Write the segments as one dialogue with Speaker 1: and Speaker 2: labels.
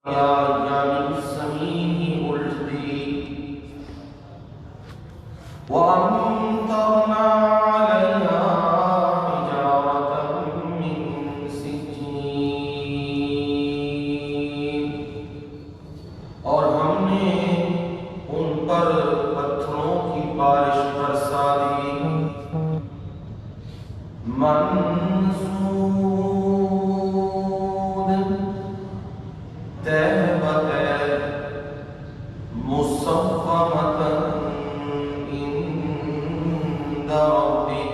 Speaker 1: يا السميع الجليل وأمطرنا عليها حجارة من سجيل اور ہم نے ان پر پتھروں کی بارش برسا دی منضود طے بطے مصفمة عند ربک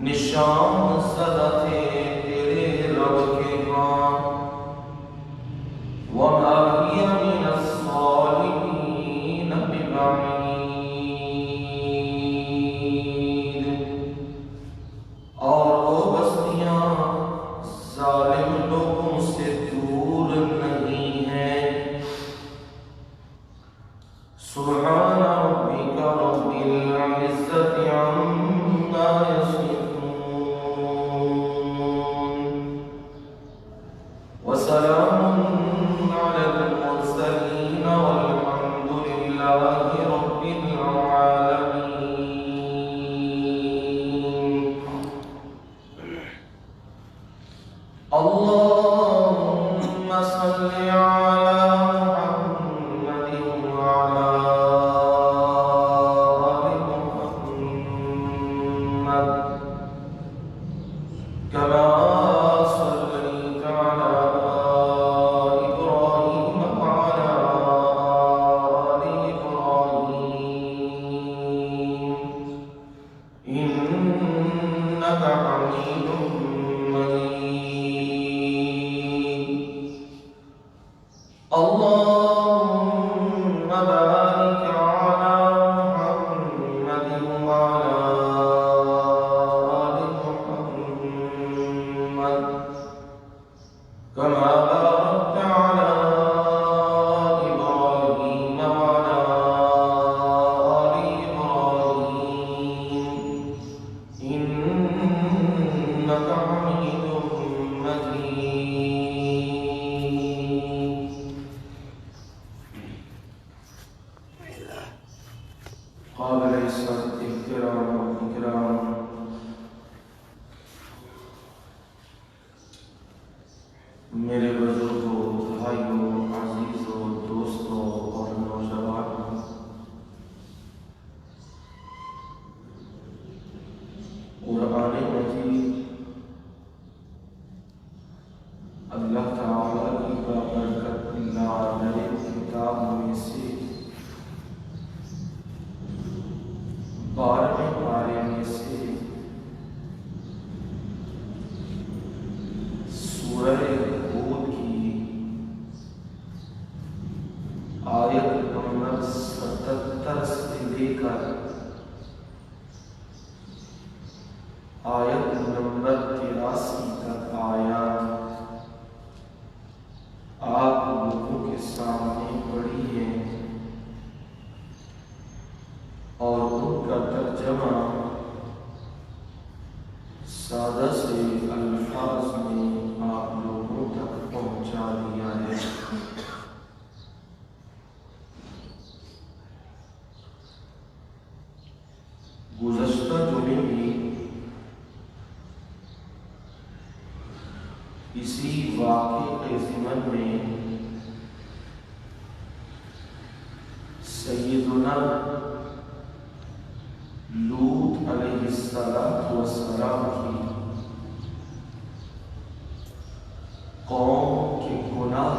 Speaker 1: نشان زدہ تھے تیرے رب کے ہاں وما هي من الصالحين ببعید اور وہ بستیاں ظالم لوگوں سے دور نہیں ہیں سبحان ربک رب العزة عما يصفون وسلام على المرسلين والحمد لله رب العالمين اللهم صل على محمد وعلى آل محمد كما صليت على إبراهيم وعلى آل إبراهيم إنك حميد مجيد اللهم بارك على محمد وعلى آل محمد كما باركت على إبراهيم وعلى آل إبراهيم إنك حميد مجيد قابل عزت احترام و اکرام میرے بزرگوں، بھائیوں، عزیزوں، دوستوں اور نوجوانوں، قرآن مجید اللہ تعالیٰ کی بابرکت نازل کتاب میں سے 12ویں پارے میں سے سورہ ہود کی آیت نمبر 77 سے لے کر آیت نمبر 83 تک آیات آپ لوگوں کے سامنے پڑھی ہیں اور ان کا ترجمہ سادہ سے الفاظ میں آپ لوگوں تک پہنچا دیا ہے۔ گزشتہ جمعے میں اسی واقعے کے ضمن میں سیدنا لوط علیہ السلام کی قوم کے گناہ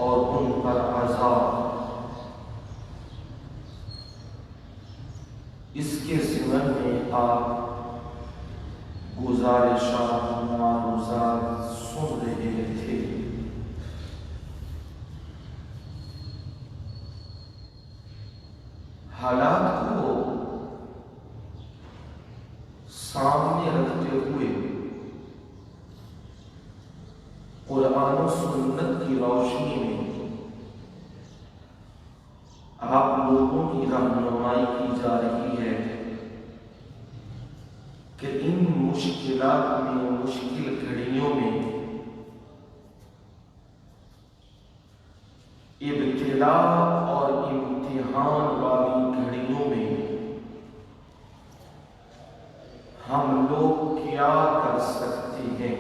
Speaker 1: اور ان پر عذاب، اس کے ضمن میں آپ گزارشات معروضات سن رہے تھے۔ حالات کو سامنے رکھتے ہوئے قرآن و سنت کی روشنی میں آپ لوگوں کی رہنمائی کی جا رہی ہے کہ ان مشکلات میں، مشکل گھڑیوں میں ابتلا اور امتحان والی گھڑیوں میں ہم لوگ کیا کر سکتے ہیں؟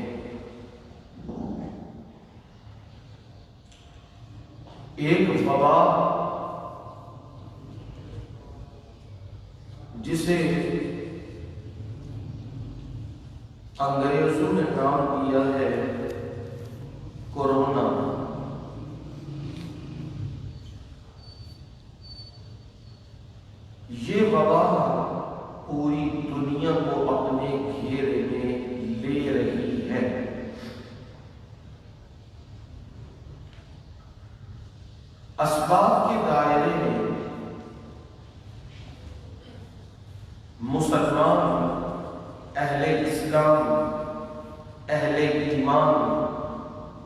Speaker 1: ایک وبا جسے انگریزوں نے نام دیا ہے کورونا، یہ وبا پوری دنیا کو اپنے گھیرے میں لے رہی ہے۔ اسباب کے دائرے میں مسلمان، اہل اسلام، اہل ایمان،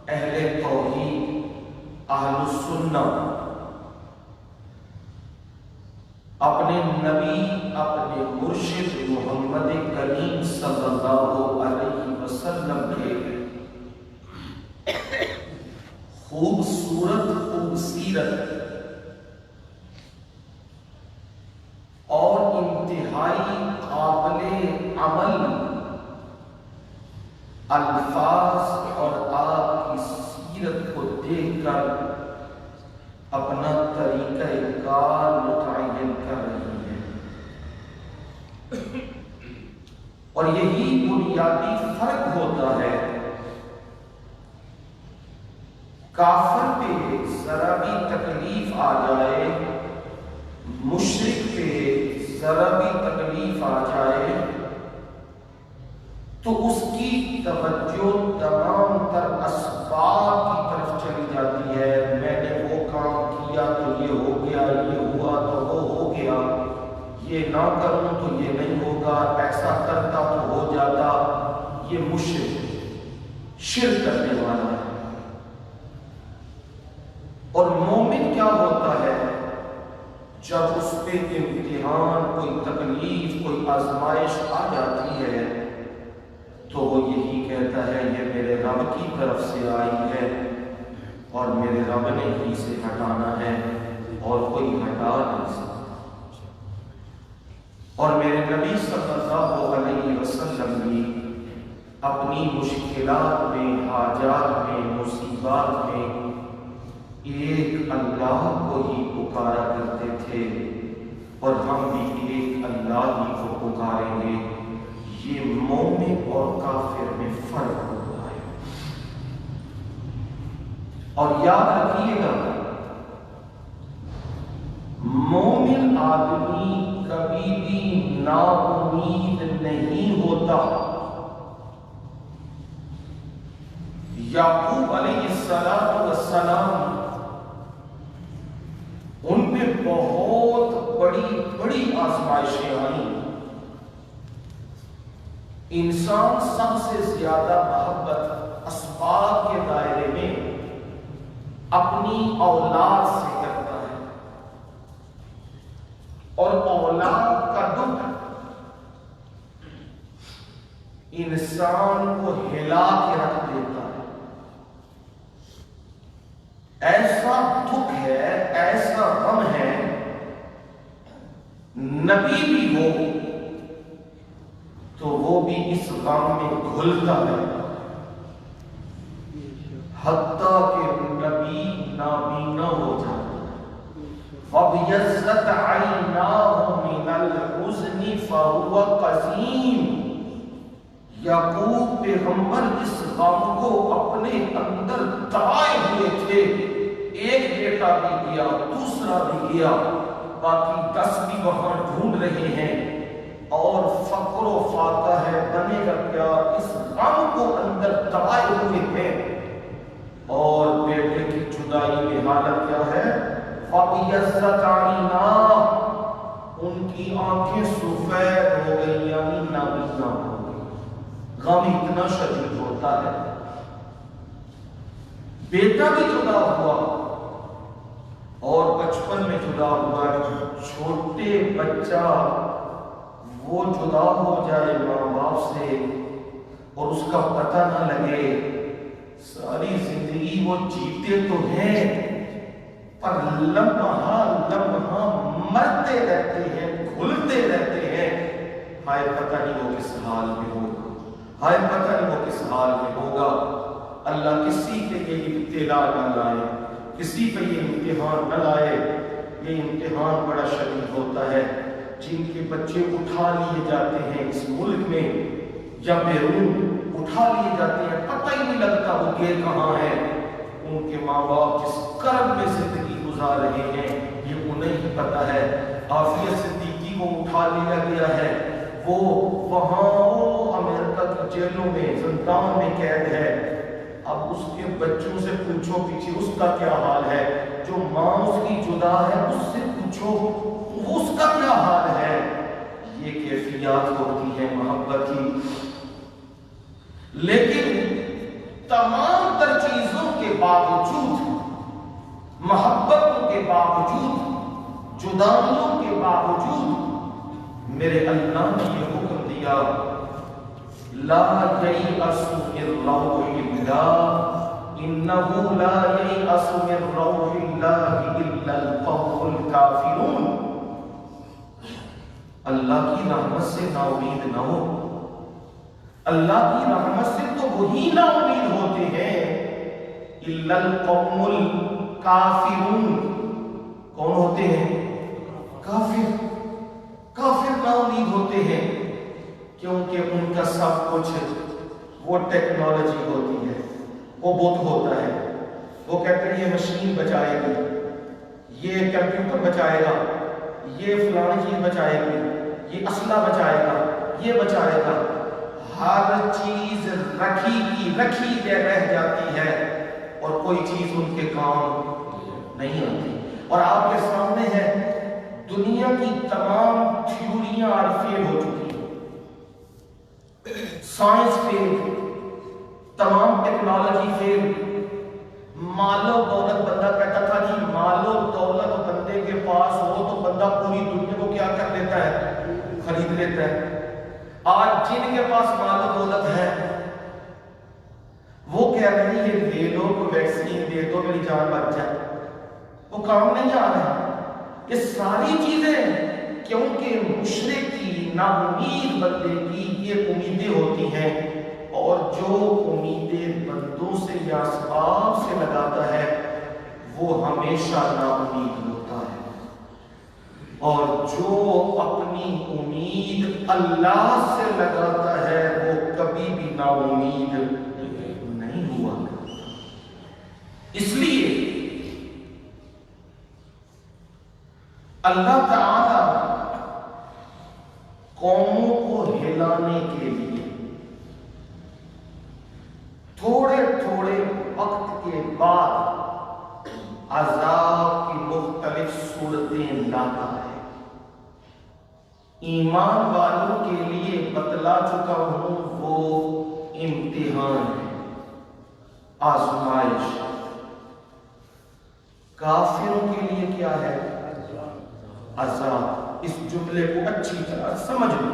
Speaker 1: اہل توحید، اہل السنہ اپنے نبی، اپنے مرشد محمد کریم صلی اللہ علیہ وسلم کے خوب سیرت اور انتہائی قابل عمل الفاظ اور آپ کی سیرت کو دیکھ کر اپنا طریقہ کار متعین کر رہی ہے، اور یہی بنیادی فرق ہوتا ہے۔ کافر پہ ذرا بھی تکلیف آ جائے، مشرک پہ ذرا بھی تکلیف آ جائے تو اس کی توجہ تمام تر اسباب کی طرف چلی جاتی ہے۔ میں نے وہ کام کیا تو یہ ہو گیا، یہ ہوا تو وہ ہو گیا، یہ نہ کروں تو یہ نہیں ہوگا، ایسا کرتا تو ہو جاتا۔ یہ مشرک، شرک کرنے والا ہے۔ اور مومن کیا ہوتا ہے؟ جب اس پہ امتحان، کوئی تکلیف، کوئی آزمائش آ جاتی ہے تو وہ یہی کہتا ہے یہ میرے رب کی طرف سے آئی ہے اور میرے رب نے ہی سے ہٹانا ہے اور کوئی ہٹا نہیں سکتا۔ اور میرے نبی صلی اللہ علیہ وسلم بھی اپنی مشکلات میں، حاجات میں، مصیبات میں ایک اللہ کو ہی پکارا کرتے تھے، اور ہم بھی ایک اللہ ہی کو پکاریں گے۔ یہ مومن اور کافر میں فرق ہوتا ہے۔ اور یاد رکھیے گا، مومن آدمی کبھی بھی نا امید نہیں ہوتا۔ یعقوب علیہ السلام ان پہ بہت بڑی آزمائشیں آئیں۔ انسان سب سے زیادہ محبت اسباب کے دائرے میں اپنی اولاد سے کرتا ہے، اور اولاد کا دکھ انسان کو ہلا کے رکھ دیتا ہے۔ ایسا دکھ ہے، ایسا غم ہے، نبی بھی ہو تو وہ بھی اس غم میں گھلتا ہے، حتیٰ کہ نبی نابینا ہو جاتا ہے۔ فَبْيَضَّتْ عَيْنَاهُ مِنَ الْحُزْنِ فَهُوَ قَسِيمٌ۔ یعقوب پیغمبر اس غم کو اپنے اندر دبائے ہوئے تھے۔ ایک بیٹا بھی گیا، دوسرا بھی گیا، باقی 10 بھی وہاں ڈھونڈ رہے ہیں، اور فقر و فاقہ ہے، بنے گا کیا؟ اس غم کو اندر دبائے ہوئے ہیں۔ اور بیٹے کی جدائی میں حالت کیا ہے؟ فَبْيَضَّتْ عَيْنَاهُ، ان کی آنکھیں سفید ہو گئی، یعنی نابینا ہو گئی۔ غم اتنا شدید ہوتا ہے۔ بیٹا بھی جدا ہوا، اور بچپن میں جدا ہوا۔ چھوٹے بچہ وہ جدا ہو جائے ماں باپ سے اور اس کا پتہ نہ لگے، ساری زندگی وہ جیتے تو ہیں پر لمحہ لمحہ مرتے رہتے ہیں، گھلتے رہتے ہیں۔ ہائے پتہ نہیں وہ کس حال میں ہوگا، ہائے پتہ نہیں وہ کس حال میں ہوگا۔ اللہ کسی پہ یہ ابتلا نہ لائے، کسی پہ یہ امتحان نہ لائے۔ یہ امتحان بڑا شدید ہوتا ہے۔ جن کے بچے اٹھا لیے جاتے ہیں اس ملک میں یا بیرون، اٹھا لیے جاتے ہیں، پتہ ہی نہیں لگتا وہ گئے کہاں ہیں۔ ان کے ماں باپ جس کرب میں زندگی گزار رہے ہیں یہ انہیں ہی پتہ ہے۔ عافیہ صدیقی کو اٹھا لیا گیا ہے، وہ وہاں امریکہ کی جیلوں میں، زندان میں قید ہے۔ اب اس کے بچوں سے پوچھو پیچھے اس کا کیا حال ہے، جو ماں اس کی جدا ہے اس سے پوچھو اس کا کیا حال ہے۔ یہ کیفیات ہوتی ہے محبت کی۔ لیکن تمام تر چیزوں کے باوجود، محبتوں کے باوجود، جدائیوں کے باوجود، میرے اللہ نے یہ حکم دیا لا ییأس من روح اللہ انہ لا ییأس من روح اللہ الا القوم الکافرون۔ اللہ کی رحمت سے نا امید نہ ہو۔ اللہ کی رحمت سے تو وہی نا امید ہوتے ہیں، الا القوم الکافرون۔ کون ہوتے ہیں؟ کافر۔ کافر نا امید ہوتے ہیں، کیونکہ ان کا سب کچھ وہ ٹیکنالوجی ہوتی ہے، وہ بت ہوتا ہے۔ وہ کہتے ہیں یہ مشین بچائے گی، یہ کمپیوٹر بچائے گا، یہ فلانی چیز بچائے گی، یہ اسلحہ بچائے گا، یہ بچائے گا۔ ہر چیز رکھی کی رکھی رہ جاتی ہے اور کوئی چیز ان کے کام نہیں آتی۔ اور آپ کے سامنے ہے دنیا کی تمام تھیوریاں آج فیل ہو چکی ہیں، سائنس فیل، تمام ٹیکنالوجی فیل۔ مال و دولت، بندہ کہتا تھا جی مال و دولت بندے کے پاس ہو تو بندہ پوری دنیا کو کیا کر لیتا ہے؟ خرید لیتا ہے۔ آج جن کے پاس مال و دولت ہے وہ کہہ رہے ہیں یہ لے لو، کوئی ویکسین دے دو میری جان بچ جائے، وہ کام نہیں آ رہا۔ یہ ساری چیزیں کیونکہ مشرک کی، نا امید بندے کی یہ امیدیں ہوتی ہیں، اور جو امیدیں بندوں سے یا اسباب سے لگاتا ہے وہ ہمیشہ نا امید ہوتا ہے، اور جو اپنی امید اللہ سے لگاتا ہے وہ کبھی بھی نا امید نہیں ہوا کرتا۔ اس لیے اللہ تعالی قوموں کو ہلانے کے لیے تھوڑے تھوڑے وقت کے بعد عذاب کی مختلف صورتیں لاتا ہے۔ ایمان والوں کے لیے بتلا چکا ہوں وہ امتحان ہے، آزمائش۔ کافروں کے لیے کیا ہے؟ عذاب۔ اس جملے کو اچھی طرح سمجھ لو۔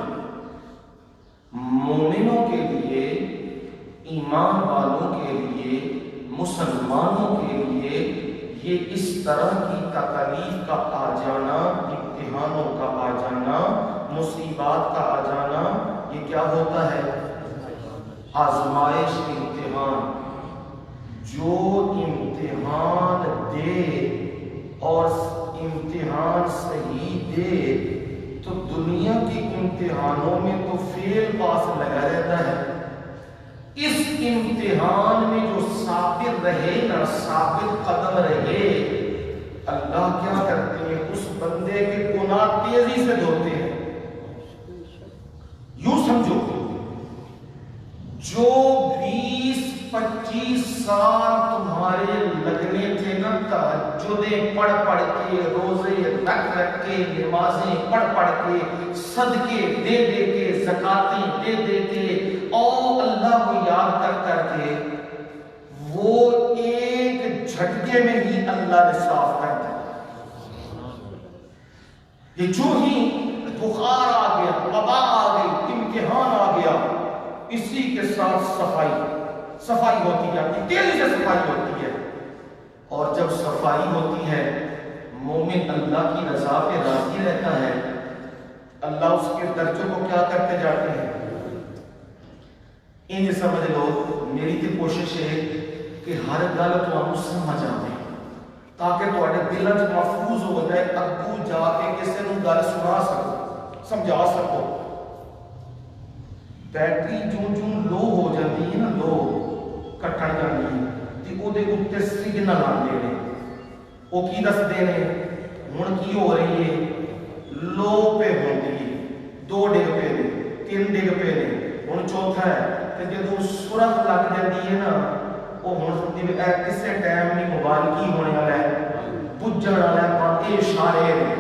Speaker 1: مومنوں کے لیے، ایمان والوں کے لیے، مسلمانوں کے لیے یہ اس طرح کی تکالیف کا آ جانا، امتحانوں کا آ جانا، مصیبات کا آ جانا، یہ کیا ہوتا ہے؟ آزمائش، امتحان۔ جو امتحان دے اور امتحان صحیح دے تو دنیا کے امتحانوں میں تو فیل پاس لگا رہتا ہے۔ اس امتحان میں جو ثابت رہے نا، ثابت قدم رہے، اللہ کیا کرتے ہیں؟ اس بندے کے گناہ تیزی سے دھوتے ہیں۔ یوں سمجھو، جو 20-25 سال تمہارے لگنے تھے نا تہجدیں پڑھ پڑھ کے، روزے رکھ رکھ کے، نمازیں پڑھ پڑھ کے، صدقے دے دے کے، زکاتیں دے دے کے، اور اللہ کو یاد کر کر کے، وہ ایک جھٹکے میں ہی اللہ نے صاف کر دیا۔ یہ جو ہی بخار آ گیا، وبا آ گئی، امتحان آ گیا، اسی کے ساتھ صفائی ہوتی جاتی، تیزی سے صفائی ہوتی ہے۔ اور جب صفائی ہوتی ہے مومن اللہ کی رضا پہ راضی رہتا ہے، اللہ اس کے درجوں کو کیا کرتے جاتے ہیں؟ انہیں سمجھ لو میری تو کوشش ہے کہ ہر گل تمہیں سمجھ آئے تاکہ تھوڑے دل چ محفوظ ہو جائے، اگوں جا کے کسی کو گل سنا سکو، سمجھا سکو۔ بیٹری جو لو ہو جاتی ہے نا، لو کٹن جاتی ہے تو وہ اتنے سگنل آتے ہیں، وہ کی دستے ہیں ہوں کی ہو رہی ہے، لو پہ ہوتی ہے، 2 ڈگ پہ نے، 3 ڈگ پہ نے، ہوں چوتھا ہے کہ جب سرخ لگ جاتی ہے نا، وہ ہوں کسی ٹائم نہیں موبائل کی ہونے والا ہے، بجھن والا ہے، باقی اشارے نے۔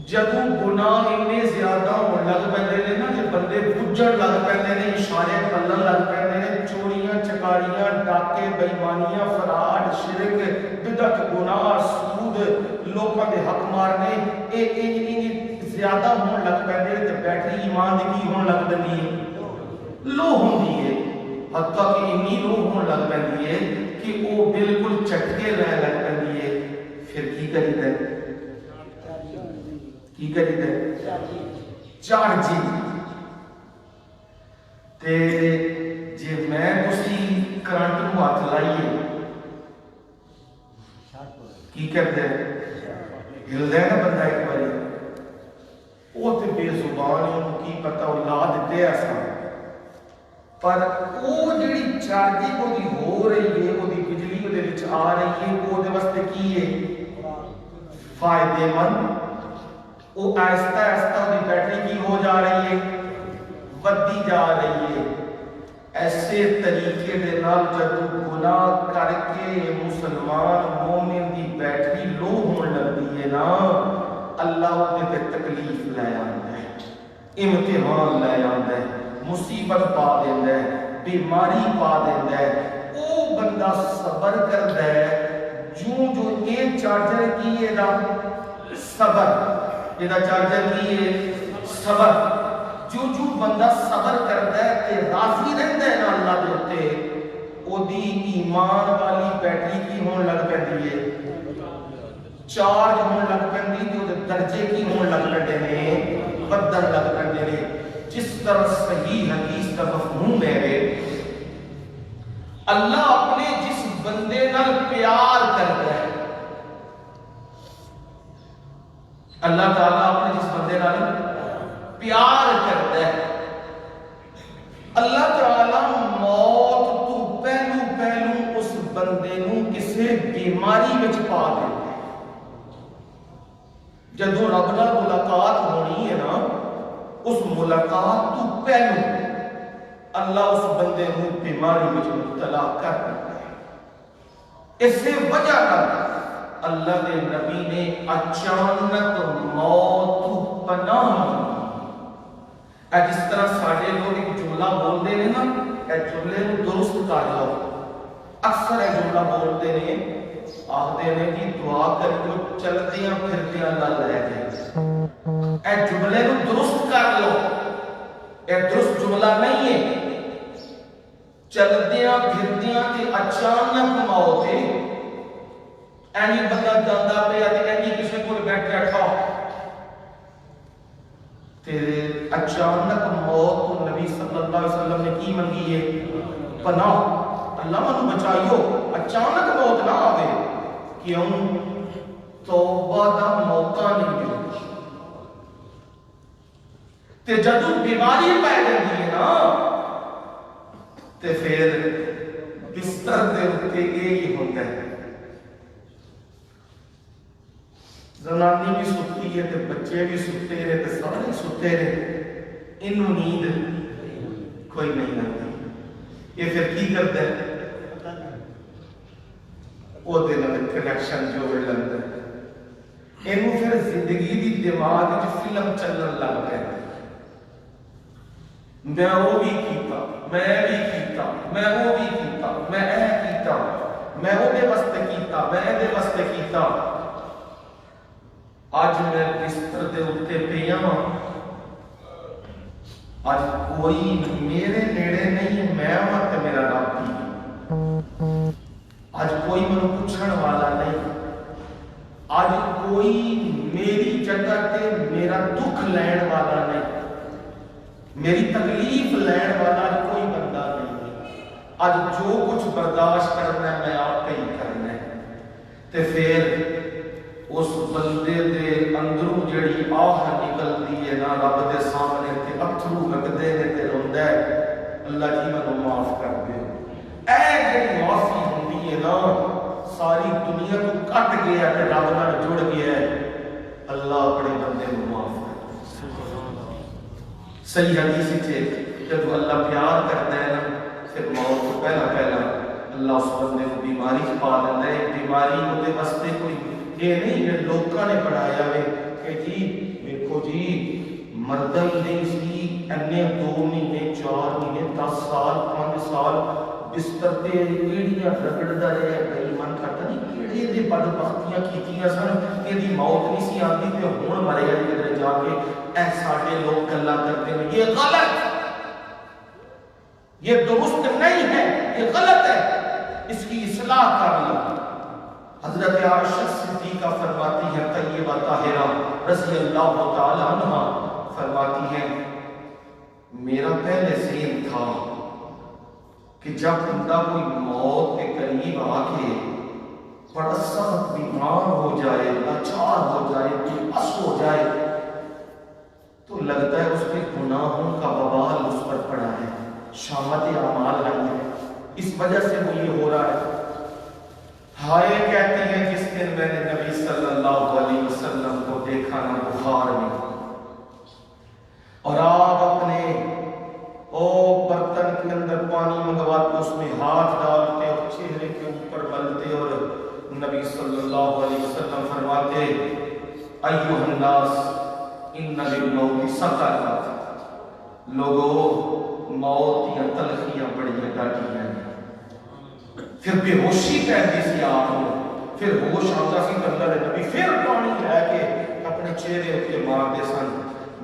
Speaker 1: جدوں گناہ اتنے زیادہ ہونے لگ پے نا کہ بندے بجھن لگ پے نے، اشارے پلن لگ پے نے، چوریاں چکاریاں ڈاکے بےایمانیاں فراڈ شرک بدعت گناہ سود لوگوں کے حق مارنے یہ زیادہ ہون لگ پے تے بیٹری ایمان کی ہون لگ پی لو ہوندی ہے، حتیٰ کہ اتنی لو ہون لگ پی ہے کہ وہ بالکل چٹکے رہ لگ پی ہے۔ پھر کی کری دے؟ کی کری دے؟ چارجنگ۔ تے جے میں تسی کرنٹ کو ہاتھ لائیے کی کرتے ہلدا ہے نا بندہ ایک باری، وہ تے بے زبان ہے، انہوں کی پتہ اولاد دیتے ایسا، پر وہ جڑی چارجنگ وہ دی ہو رہی ہے، وہ دی بجلی وہ دے وچ آ رہی ہے، وہ دے واسطے کی ہے؟ فائدے مند۔ وہ آہستہ آہستہ وہ دی بیٹری کی ہو جا رہی ہے؟ ودی جا رہی ہے۔ ایسے طریقے دے نال جدوں گناہ کر کے مسلمان مومن دی بیٹری لو ہون لگتی ہے نا، اللہ وہ تے تکلیف لے آندا ہے، امتحان لے آندا ہے، مصیبت پا دیندا ہے، بیماری پا دیندا ہے۔ وہ بندہ صبر کردا ہے، جو یہ چارجر کی ہے دا صبر، یہ دا چارجر کی ہے صبر۔ جو بندہ صبر کرتا ہے تے راضی رہتا ہے نا اللہ دے اوتے، او دی ایمان والی بیٹری کی ہون لگ پیندی ہے، چارج ہون لگ پیندی تے او دے درجے کی ہون لگ پیندے نے، بدن لگ پیندے نے۔ جس طرح صحیح حدیث کا مفہوم ہے، اللہ اپنے جس بندے نال پیار کرتا ہے، اللہ تعالیٰ اپنے جس بندے نال پیار کرتا ہے، اللہ تعالیٰ موت تو پہلو پہلو اس بندے نو کسی بیماری وچ پا دیتا ہے۔ جدوں رب نال ملاقات ہونی ہے نا، اس ملاقات تو پہلو اللہ اس بندے نو بیماری وچ مبتلا کر دیتا ہے۔ اس سے وجہ کر اللہ کے نبی نے اچانک موت تو پناہ، جس طرح ساڈے لوگ ایک جملہ بولتے ہیں نا، اے جملے کو درست کر لو، اکثر اے جملہ بولتے ہیں، آخدے نے کہ دعا کریو چلدیاں پھردیاں نہ لے گئے۔ اے جملے کو درست کر لو، اے درست جملہ نہیں ہے۔ چلدیاں پھردیاں تے اچانک موت ہے، اینی بندہ جاندا پیا تے اینی کسی کول بیٹھا تیرے اچانک موت کو نبی صلی اللہ علیہ وسلم نے کی منگی ہے؟ پناہ، اللہ منو بچائیو، اچانک موت نہ آوے، کیوں؟ توبہ دا موقع نہیں ملتا۔ تے جدوں بیماری پہ جاندی ہے نا، تے پھر بستر دے اتے یہی ہوتا ہے، زنانی بھی ستی ہے تے بچے بھی ستے رہے تے سارے ستے رہے، انہوں نیند کوئی نہیں آتی۔ یہ پھر کی کرتا ہے؟ وہ دن کنیکشن جو ہے لگتا ہے، انہوں پھر زندگی دی دماغ جو فلم چلن لگ گئے، میں وہ بھی کیتا، میں بھی کیتا، میں وہ بھی کیتا، میں اے کیتا، میں وہ دے واسطے کیتا، میں دے واسطے کیتا۔ آج میں بستر دے اتے پیا ہوں، آج کوئی میرے نیڑے نہیں، میں وقت میرا رب بھی، اج کوئی مجھے پوچھنے والا نہیں، اج کوئی میری جگہ تے میرا دکھ لین والا نہیں، میری تکلیف لین والا کوئی بندہ نہیں۔ اج جو کچھ برداشت کرنا ہے میں آپ ہی کرنا ہے۔ تے پھر اس بندے دے اندروں جڑی آہ نکلتی ہے نا رب دے سامنے تے اتھرو لگدے نے تے روندا ہے اللہ جی مینوں معاف کر دے۔ اے جڑی معافی ہوندی ہے نا ساری دنیا کو کٹ گیا تے رب نال جڑ گیا ہے، اللہ اپنے بندے کو معاف کر دے۔ صحیح حدیث ہے جب اللہ پیار کرتا ہے نا پھر موت کو پہلا اللہ اس بندے کو بیماری پا دیتا ہے۔ بیماری ہوتے واسطے کوئی یہ نہیں کہ لوگوں نے بنایا ہے کہ جی دیکھو جی مردہ ہی نہیں سی اینے 2 مہینے 4 مہینے 10 سال 5 سال بستر تے ایڑیاں رگڑدا رہیا کئی من کرتا نہیں کیڑے دے بدبختیاں کیتیاں سن ایدی موت نہیں سی آندی تے ہن مرے گا کدھر جا کے۔ اے ساڈے لوگ گلاں کرتے ہیں یہ غلط، یہ درست نہیں ہے، یہ غلط ہے، اس کی اصلاح کر لو۔ حضرت عائشہ صدیقہ فرماتی ہے طیبہ طاہرہ رضی اللہ تعالی عنہ فرماتی ہے میرا پہلے ذہن تھا کہ جب بندہ کوئی موت کے قریب آ کے بڑا سخت بیمار ہو جائے، لاچار ہو جائے، بس ہو جائے تو لگتا ہے اس کے گناہوں کا وبال اس پر پڑا ہے، شامت اعمال آئی ہے، اس وجہ سے وہ یہ ہو رہا ہے۔ ہائے کہتی ہے جس دن میں نے نبی صلی اللہ علیہ وسلم کو دیکھا نا بخار میں، اور آپ اپنے برتن کے اندر پانی منگواتے اس میں ہاتھ ڈالتے اور چہرے کے اوپر ملتے اور نبی صلی اللہ علیہ وسلم فرماتے ایھا الناس ان للموت سکرات، لوگوں موت یا تلخیاں بڑی ڈاٹی ہیں۔ پھر بے ہوشی پہنتی سی آپ کو، پھر ہوش آتا سی اللہ دے نبی پھر پانی لے کے اپنے چہرے اتنے مارتے سن۔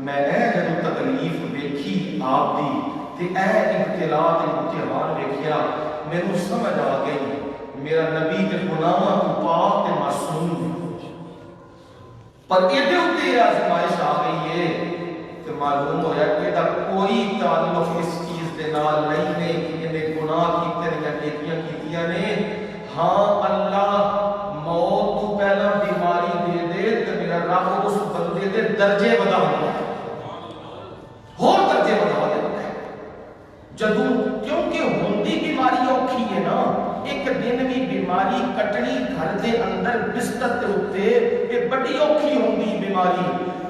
Speaker 1: میں جب تکلیف ویکھی آپ دی تے ابتلا تے امتحان ویکھیا مینوں سمجھ آ گئی میرا نبی تے گناہاں تو پاک تے معصوم، پر ایدے اتنے آزمائش آ گئی ہے تے معلوم ہویا کہ دا کوئی تعلق اس چیز دے نال نہیں ہے کہ انہیں گناہ کیتے یا نیکیاں کیتیاں نے۔ ہاں اللہ موت تو پہلا بیماری دے دے تے میرا رب اس بندے دے درجے بدا ہوتا ہے، اور درجے بدا دیتا ہے جدوں، کیونکہ ہوندی بیماری اوکھی ہے نا، ایک دن بھی بیماری کٹنی گھر دے اندر بستر تے اوتے یہ بڑی اوکھی ہوندی بیماری،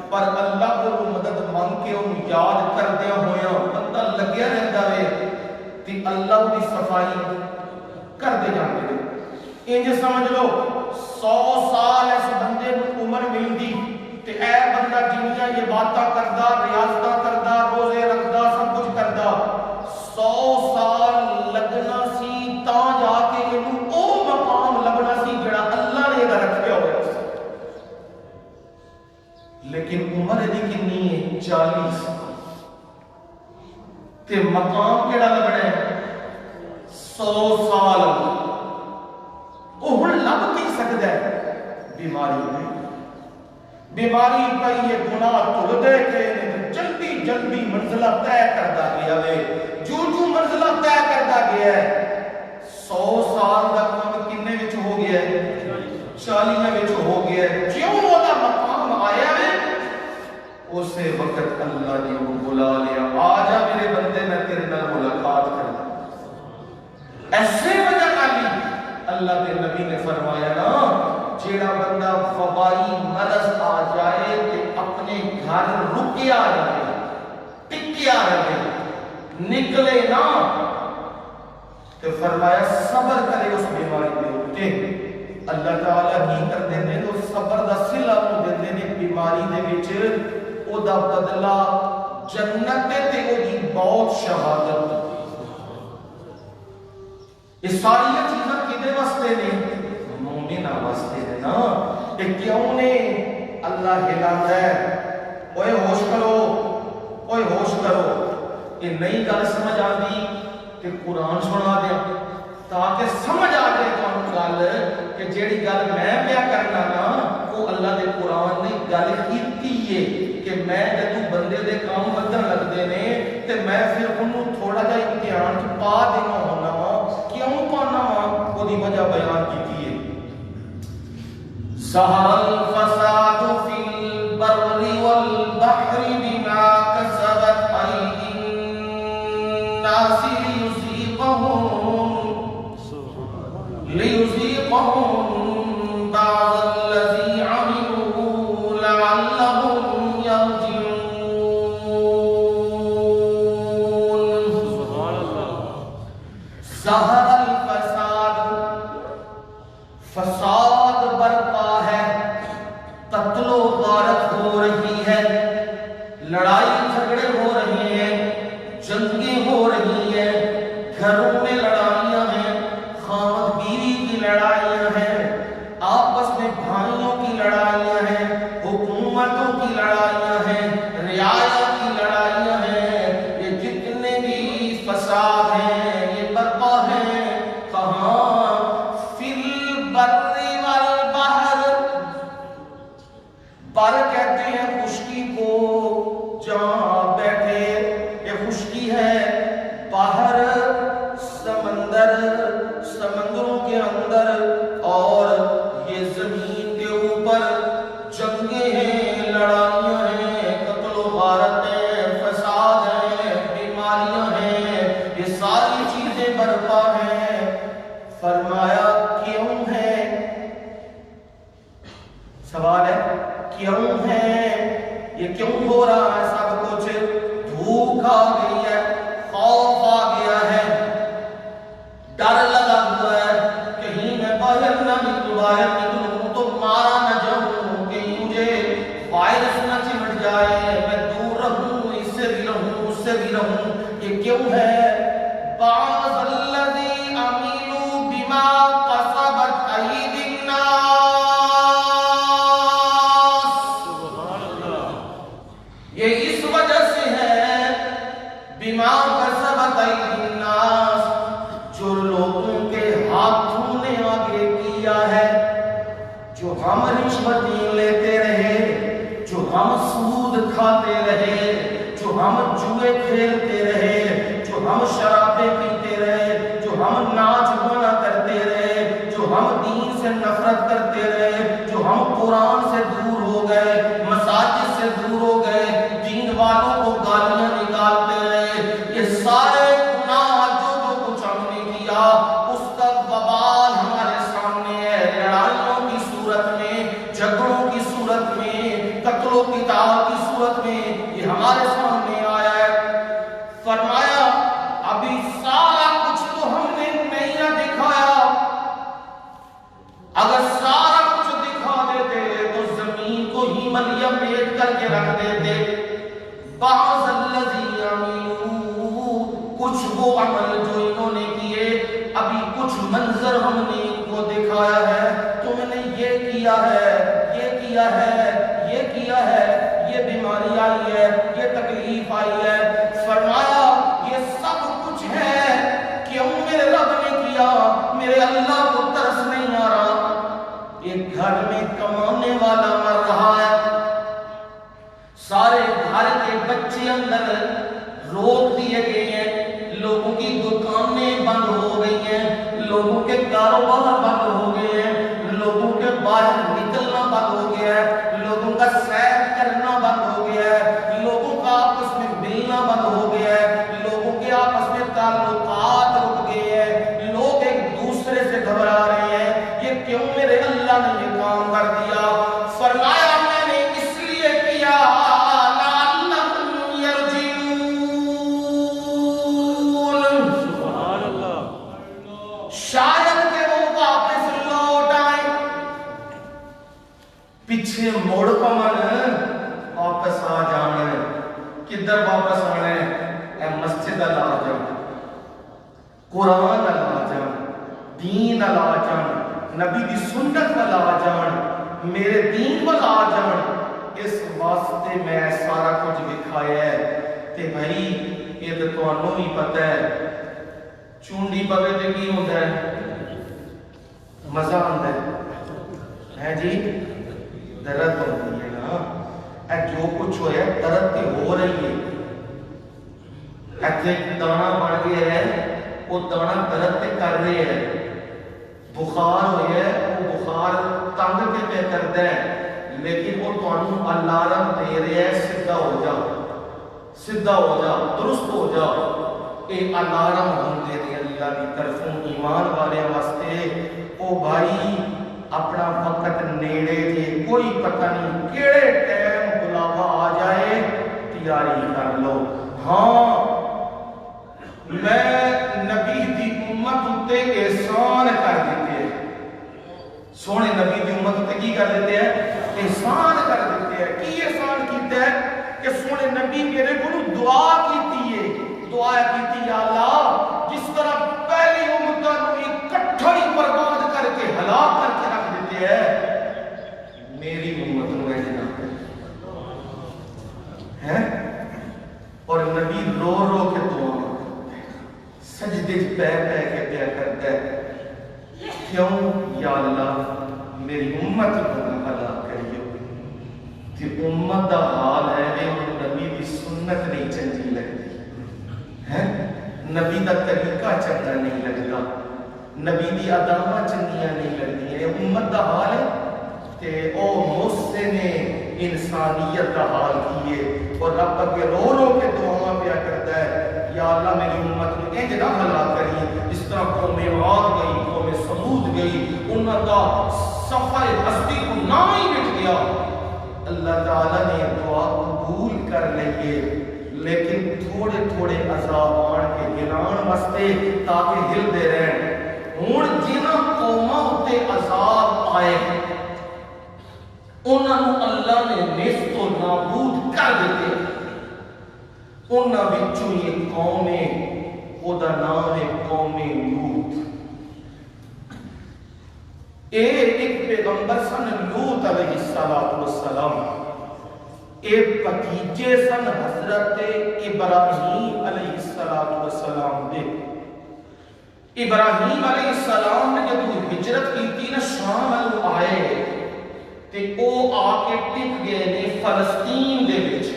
Speaker 1: پر اللہ کو مدد مانگ کے ان یاد کردیا ہویا بندہ لگیا رہتا ہے تے اللہ کی صفائی کر دے جاتے ہیں۔ انج سمجھ لو 100 سال اس بندے کو عمر ملتی تے اے بندہ جنیاں یہ باتاں کردا، ریاضتاں کردا، روزے رکھدا، سب کچھ کردا، 100 سال لگنا سی تا جا کے انہوں او مقام لبنا سی جڑا اللہ نے ادھا رکھیا ہویا سی، لیکن عمر دی کنی ہے 40 سال تے مقام کیڑا لبنا ہے 100 سال، وہ ہن لب نہیں سکتا ہے بیماری میں، بیماری پئی یہ گناہ تل دے کے جلدی جلدی منزلہ طے کرتا گیا ہے، جو منزلہ طے کرتا گیا ہے 100 سال کا کام کنے وچ ہو گیا ہے 40 وچ ہو گیا ہے، کیوں وہ دا مقام آیا ہے اسے وقت اللہ نے وہ بلا لیا آ جا میرے بندے میں تیرے نال ملاقات کرنا۔ ایسے وجہ نالی اللہ کے نبی نے فرمایا نا جیڑا بندہ وبائی مرض آ جائے تے اپنے گھر رکیا رہے ٹکیا رہے نکلے نا تو فرمایا صبر کرے اس بیماری کے اوپر، اللہ تعالیٰ ہی کر دینے تو صبر دا صلہ کو دینے نے بیماری دے وچ او دا بدلہ جنت تے او دی بہت شہادت۔ یہ ساری چیزاں کدے واسطے نے مومنہ واسطے نے نا، کہ کیوں نے اللہ ہلاتا ہے اوے ہوش کرو اوے ہوش کرو، یہ نئی گل سمجھ آتی کہ قرآن سنا دیا تاکہ سمجھ آ جائے تو گل کہ جیڑی گل میں پیا کرنا نا وہ اللہ دے قرآن نے گل کیتی ہے کہ میں جدو بندے دے کام بدن لگتے نے تے میں پھر انہوں تھوڑا جا امتحان چ پا دینا ہونا وا کیوں پانا وا وہ دی وجہ بیان کیتی ہے ظہر الفساد فی البر والبحر بما کسبت ایدی الناس ليذيقهم بعض الذي عملوا لعلهم يرجعون سبحان اللہ ظہر الفساد فساد برپا ہے قتل و غارت ہو رہی ہے لڑائی جھگڑے ہو رہے ہیں جنگیں ہو رہی ہیں گھروں میں لڑائیاں ہیں خامد بیوی کی لڑائیاں ہیں آپس میں بھائیوں کی لڑائیاں ہیں حکومتوں کی لڑائیاں ہیں رعایا کی لڑائیاں ہیں یہ جتنے بھی فساد ہیں یہ برپا ہیں کہاں فی البر والبحر بر کہتے ہیں خشکی کو جہاں بیٹھے یہ خشکی ہے باہر سمندروں کے اندر اور یہ زمین کے اوپر جنگیں ہیں لڑائیاں ہیں قتل و غارت ہیں فساد ہیں بیماریاں ہیں یہ ساری چیزیں برپا ہیں فرمایا کیوں ہے سوال ہے کیوں ہے یہ کیوں ہو رہا ہے سب کچھ بھوک آ گئی ہے خوف آ گیا ہے ڈر لگا ہوا ہے کہیں میں باہر نہ نکلوں تو مارا نہ جاؤں کہیں مجھے وائرس نہ چمٹ جائے میں دور رہوں اس سے بھی رہوں اس سے بھی رہوں یہ کیوں ہے بعض الذی عملوا بما کسبت ایدی الناس سبحان اللہ یہ اس وجہ سے ہے بما کسبت ایدی الناس جو لوگوں کے ہاتھوں نے آگے کیا ہے جو ہم رشوتیں لیتے رہے جو ہم سود کھاتے رہے جو ہم جوئے کھیلتے رہے جو ہم شرابیں پیتے رہے جو ہم ناچ گانا کرتے رہے جو ہم دین سے نفرت کرتے رہے جو ہم قرآن سے دور ہو گئے مساجد سے دور ہو گئے دین والوں کو گالیاں نکالتے رہے یہ سارے اس کا وبال ہمارے سامنے ہے لڑائیوں کی صورت میں جھگڑوں کی صورت میں قتل و قتال کی صورت میں یہ ہمارے سامنے آیا ہے فرمایا ابھی سارا کچھ تو ہم نے نہیں دکھایا اگر سارا کچھ دکھا دیتے تو زمین کو ہی ملیا میٹ کر کے رکھ دیتے بعض الذی عملوا کچھ وہ عمل جو انہوں نے کیے ابھی کچھ منظر ہم نے ان کو دکھایا ہے تم نے یہ کیا ہے یہ کیا ہے یہ کیا ہے یہ بیماری آئی ہے یہ تکلیف آئی ہے فرمایا یہ سب کچھ ہے کیوں میرے رب نے کیا میرے اللہ کو ترس نہیں آ رہا ایک گھر میں کمانے والا مر رہا ہے سارے گھر کے بچے اندر روک دیے گئے ہیں لوگوں کی دکانیں بند ہو گئی ہیں لوگوں کے کاروبار بند ہو گئے ہیں لوگوں کے باہر نکلنا بند ہو گیا ہے لوگوں کا سیر کرنا بند ہو گیا ہے لوگوں کا آپس میں ملنا بند ہو گیا ہے لوگوں کے آپس میں تعلقات رک گئے ہیں لوگ ایک دوسرے سے گھبرا رہے ہیں یہ کیوں میرے اللہ نے یہ کام کر دیا فرمایا میں نے اس لیے کیا شاید کہ وہ واپس لوٹ آئے پیچھے موڑ پمن واپس آ جانے کدھر واپس آنے اے مسجد لا جان قرآن لا جان دین لا جان نبی دی سنت لا جان میرے دین لا جان اس واسطے میں سارا کچھ دکھایا ہے تے بھائی یہ تو تانوں ہی پتہ ہے چونڈی پوے تے کی ہوندا ہے مزہ آتا ہے جی؟ درد ہوتی ہے نا، اے جو کچھ ہویا درد تے ہو رہی ہے، ایتھے دانا بن گیا ہے، وہ دانا درد تے کر رہے ہیں، بخار ہویا ہے، وہ بخار تنگ تے پہ کرتا ہے، لیکن وہ تانوں الارم دے رہا ہے سیدھا ہو جا، سیدھا ہو جا، درست ہو جا۔ اے الارم ہوندے نے اللہ دی طرفوں ایمان والے واسطے۔ او بھائی اپنا وقت نیڑے جے، کوئی پتہ نہیں کیڑے ٹائم بلاوا آ جائے، تیاری کر لو۔ ہاں میں نبی دی امت اتے احسان کر دیتے ہیں، سونے نبی دی امت اتے کی کر دیتے ہیں؟ احسان کر دیتے ہیں۔ کی احسان کیتا ہے کہ سونے نبی میرے کو دعا کیتی ہے، دعا کیتی یا اللہ جس طرح پہلی امتوں اکٹھا ہی برباد کر کے ہلاک کر کے رکھ دیتے ہیں، میری امت نو ایسے نہ ہے۔ اور نبی رو رو کے دعا سجدے پہ پہ کے پیا کرتا ہے، کیوں؟ یا اللہ میری امت کو ہلاک کریو۔ کہ امت دا حال ہے کہ نبی دی سنت نہیں چنگی لگتی ہے، نبی دا طریقہ چنگا نہیں لگتا، نبی دی اداواں چنگیاں نہیں لگتی، امت دا حال ہے کہ او محسن انسانیت دا حال کیے۔ اور رب کے رو رو کے دعاواں پیا کرتا ہے، یا اللہ میری امت کو انج نہ ہلاک کریے جس طرح قوم عاد گئی، قوم سمود گئی، انہاں دا سفر ہستی کو نام ہی مٹ گیا۔ اللہ تعالیٰ نے دعا قبول کر لیے، لیکن تھوڑے تھوڑے عذاب آن کے گران واسطے تاکہ ہل دے رہے۔ ہن جنہاں قوماں تے عذاب آئے انہاں نوں اللہ نے نیست و نابود کر دیتے۔ انہاں وچوں ایک قوم ہے، او دا نام ہے قوم لوط۔ اے ایک پیغمبر سن لوط علیہ السلام، اے بھتیجے سن حضرت ابراہیم علیہ السلام دے۔ ابراہیم علیہ السلام نے جب ہجرت کی تھی نا شام والوں آئے تے او آ کے ٹک گئے نے فلسطین دے وچ،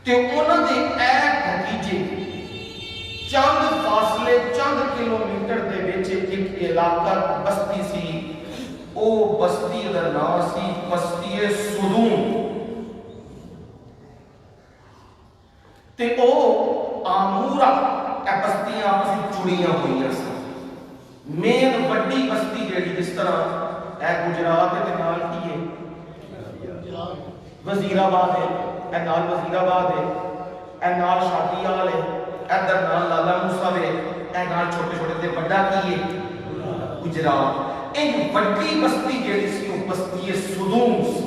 Speaker 1: تے انہاں دے اے بھتیجے چند فاصلے چند کلومیٹر دے وچ ایک علاقہ بستی سی، او بستی دا نام سی بستی سدوم، تے او آمورا اے بستیاں آپس جڑیاں ہوئی سن۔ مین وڈی بستی جیڑی جس طرح اے گجرات دے نال کی ہے وزیر آباد ہے، اے نال وزیر آباد ہے، اے نال شادی آل ہے، ادھر نال لالا موسیٰ ہے، اے نال چھوٹے چھوٹے تے بڑا کی ہے گجرات۔ ایک وڈی بستی جیڑی سی وہ بستی سدوم سی،